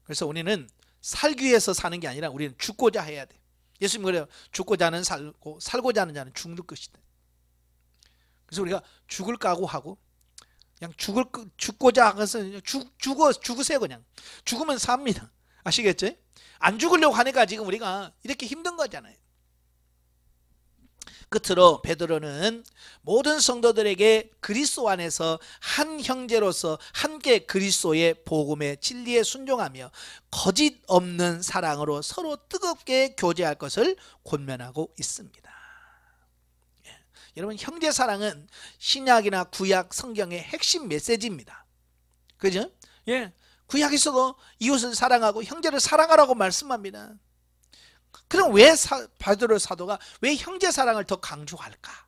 Speaker 1: 그래서 우리는 살기 위해서 사는 게 아니라 우리는 죽고자 해야 돼. 예수님 그래요. 죽고자 하는 살고 살고자 하는 자는 죽는 것이다. 그래서 우리가 죽을 각오하고 그냥 죽고자 해서 죽으세요. 그냥 죽으면 삽니다. 아시겠죠? 안 죽으려고 하니까 지금 우리가 이렇게 힘든 거잖아요. 끝으로 베드로는 모든 성도들에게 그리스도 안에서 한 형제로서 함께 그리스도의 복음의 진리에 순종하며 거짓 없는 사랑으로 서로 뜨겁게 교제할 것을 권면하고 있습니다. 여러분, 형제 사랑은 신약이나 구약 성경의 핵심 메시지입니다. 그죠? 구약에서도 이웃을 사랑하고 형제를 사랑하라고 말씀합니다. 그럼 왜 베드로 사도가 왜 형제 사랑을 더 강조할까?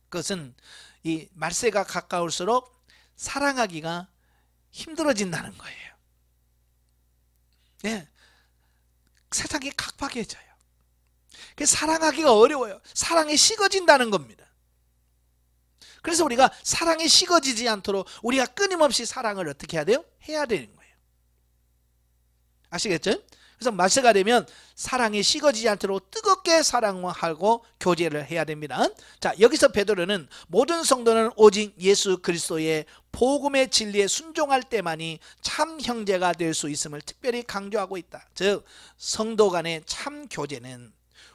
Speaker 1: 그것은 이 말세가 가까울수록 사랑하기가 힘들어진다는 거예요. 세상이 각박해져요. 사랑하기가 어려워요. 사랑이 식어진다는 겁니다. 그래서 우리가 사랑이 식어지지 않도록 우리가 끊임없이 사랑을 어떻게 해야 돼요? 해야 되는 거예요. 아시겠죠? 그래서 말세가 되면 사랑이 식어지지 않도록 뜨겁게 사랑하고 교제를 해야 됩니다. 자, 여기서 베드로는 모든 성도는 오직 예수 그리스도의 복음의 진리에 순종할 때만이 참 형제가 될 수 있음을 특별히 강조하고 있다. 즉, 성도 간의 참 교제는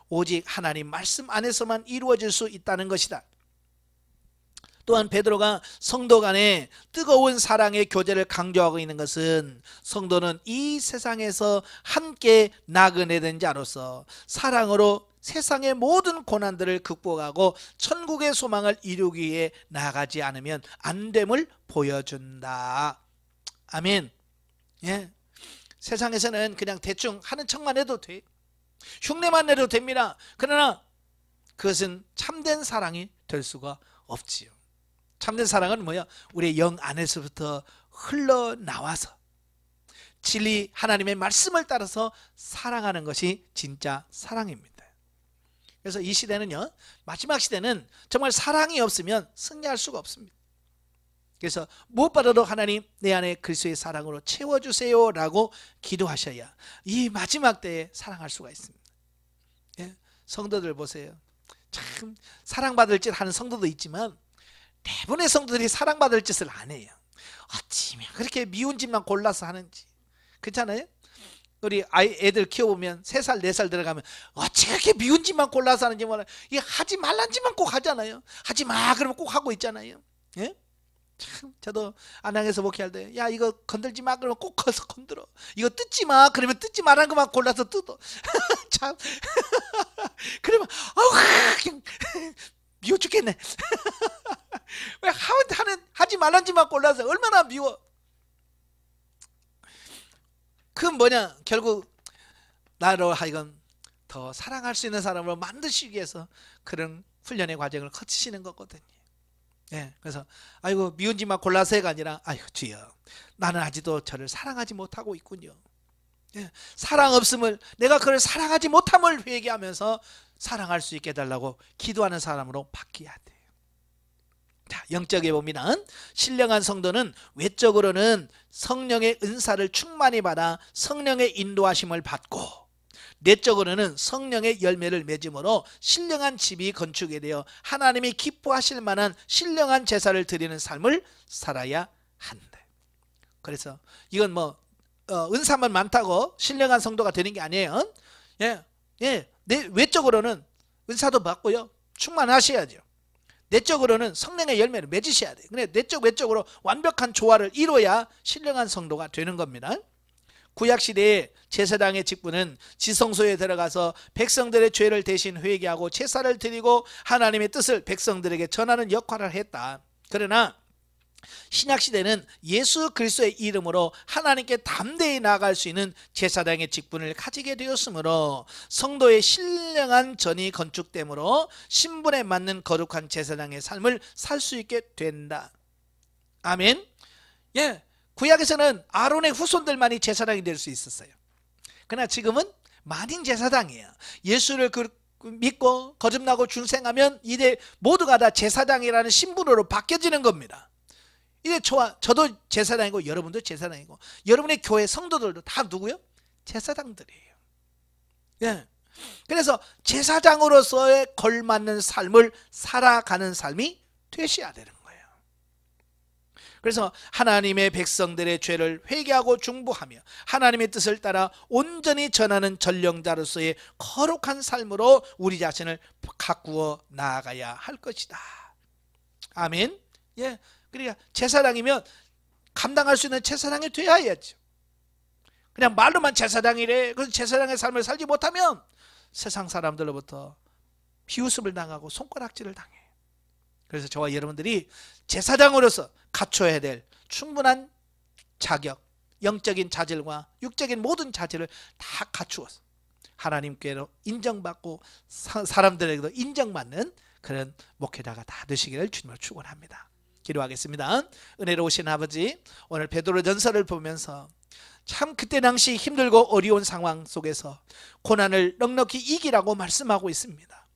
Speaker 1: 오직 하나님 말씀 안에서만 이루어질 수 있다는 것이다. 또한 베드로가 성도 간의 뜨거운 사랑의 교제를 강조하고 있는 것은 성도는 이 세상에서 함께 나그네된 자로서 사랑으로 세상의 모든 고난들을 극복하고 천국의 소망을 이루기 위해 나아가지 않으면 안 됨을 보여준다. 아멘. 세상에서는 그냥 대충 하는 척만 해도 돼. 흉내만 내도 됩니다. 그러나 그것은 참된 사랑이 될 수가 없지요. 참된 사랑은 뭐야? 우리의 영 안에서부터 흘러나와서 진리 하나님의 말씀을 따라서 사랑하는 것이 진짜 사랑입니다. 그래서 이 시대는요, 마지막 시대는 정말 사랑이 없으면 승리할 수가 없습니다. 그래서 무엇보다도 하나님 내 안에 그리스도의 사랑으로 채워주세요 라고 기도하셔야 이 마지막 때에 사랑할 수가 있습니다. 성도들 보세요. 참 사랑받을 짓 하는 성도도 있지만 대부분의 성도들이 사랑받을 짓을 안 해요. 어찌면 그렇게 미운 짓만 골라서 하는지. 그렇잖아요? 우리 애들 키워보면 3살 4살 들어가면 어찌 그렇게 미운 짓만 골라서 하는지 몰라요. 이게 하지 말란 짓만 꼭 하잖아요. 하지 마 그러면 꼭 하고 있잖아요. 참 저도 안양에서 목회할 때 야 이거 건들지 마 그러면 꼭 커서 건들어. 이거 뜯지 마 그러면 뜯지 말라는 것만 골라서 뜯어. 참 그러면 그냥 미워 죽겠네. 왜 하지 말란 짓만 골라서 얼마나 미워. 그건 뭐냐, 결국 나로 하여금 더 사랑할 수 있는 사람으로 만드시기 위해서 그런 훈련의 과정을 거치시는 거거든요. 그래서 아이고 미운 짓만 골라서 해가 아니라 아이고 주여 나는 아직도 저를 사랑하지 못하고 있군요. 사랑 없음을, 내가 그를 사랑하지 못함을 회개하면서 사랑할 수 있게 해달라고 기도하는 사람으로 바뀌어야 돼요. 자, 영적에 보면 신령한 성도는 외적으로는 성령의 은사를 충만히 받아 성령의 인도하심을 받고, 내적으로는 성령의 열매를 맺음으로 신령한 집이 건축이 되어 하나님이 기뻐하실 만한 신령한 제사를 드리는 삶을 살아야 한다. 그래서 이건 뭐 은사만 많다고 신령한 성도가 되는 게 아니에요. 외적으로는 은사도 받고요, 충만하셔야죠. 내적으로는 성령의 열매를 맺으셔야 돼요. 근데 내적 외적으로 완벽한 조화를 이뤄야 신령한 성도가 되는 겁니다. 구약시대의 제사장의 직분은 지성소에 들어가서 백성들의 죄를 대신 회개하고 제사를 드리고 하나님의 뜻을 백성들에게 전하는 역할을 했다. 그러나 신약시대는 예수 그리스도의 이름으로 하나님께 담대히 나아갈 수 있는 제사장의 직분을 가지게 되었으므로 성도의 신령한 전이 건축되므로 신분에 맞는 거룩한 제사장의 삶을 살 수 있게 된다. 아멘. 구약에서는 아론의 후손들만이 제사장이 될 수 있었어요. 그러나 지금은 만인 제사장이에요. 예수를 믿고 거듭나고 중생하면 이제 모두가 다 제사장이라는 신분으로 바뀌어지는 겁니다. 이제 저도 제사장이고 여러분도 제사장이고 여러분의 교회 성도들도 다 누구요? 제사장들이에요. 그래서 제사장으로서의 걸맞는 삶을 살아가는 삶이 되셔야 되는 거예요. 그래서 하나님의 백성들의 죄를 회개하고 중보하며 하나님의 뜻을 따라 온전히 전하는 전령자로서의 거룩한 삶으로 우리 자신을 가꾸어 나아가야 할 것이다. 아멘. 그러니까 제사장이면 감당할 수 있는 제사장이 되어야 해야죠. 그냥 말로만 제사장이래, 그래서 제사장의 삶을 살지 못하면 세상 사람들로부터 비웃음을 당하고 손가락질을 당해요. 그래서 저와 여러분들이 제사장으로서 갖춰야 될 충분한 자격, 영적인 자질과 육적인 모든 자질을 다 갖추어서 하나님께로 인정받고 사람들에게도 인정받는 그런 목회자가 다 되시기를 주님을 축원합니다. 기도하겠습니다. 은혜로우신 아버지, 오늘 베드로전서를 보면서 참 그때 당시 힘들고 어려운 상황 속에서 고난을 넉넉히 이기라고 말씀하고 있습니다.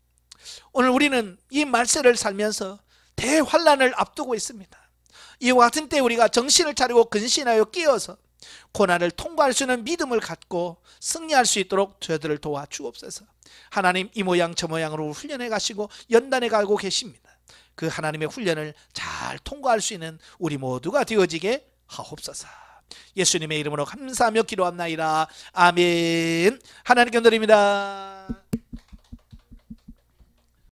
Speaker 1: 오늘 우리는 이 말세를 살면서 대환란을 앞두고 있습니다. 이와 같은 때 우리가 정신을 차리고 근신하여 끼어서 고난을 통과할 수 있는 믿음을 갖고 승리할 수 있도록 저희들을 도와주옵소서. 하나님 이 모양 저 모양으로 훈련해 가시고 연단해 가고 계십니다. 그 하나님의 훈련을 잘 통과할 수 있는 우리 모두가 되어지게 하옵소서. 예수님의 이름으로 감사하며 기도합나이다. 아멘. 하나님께 드립니다.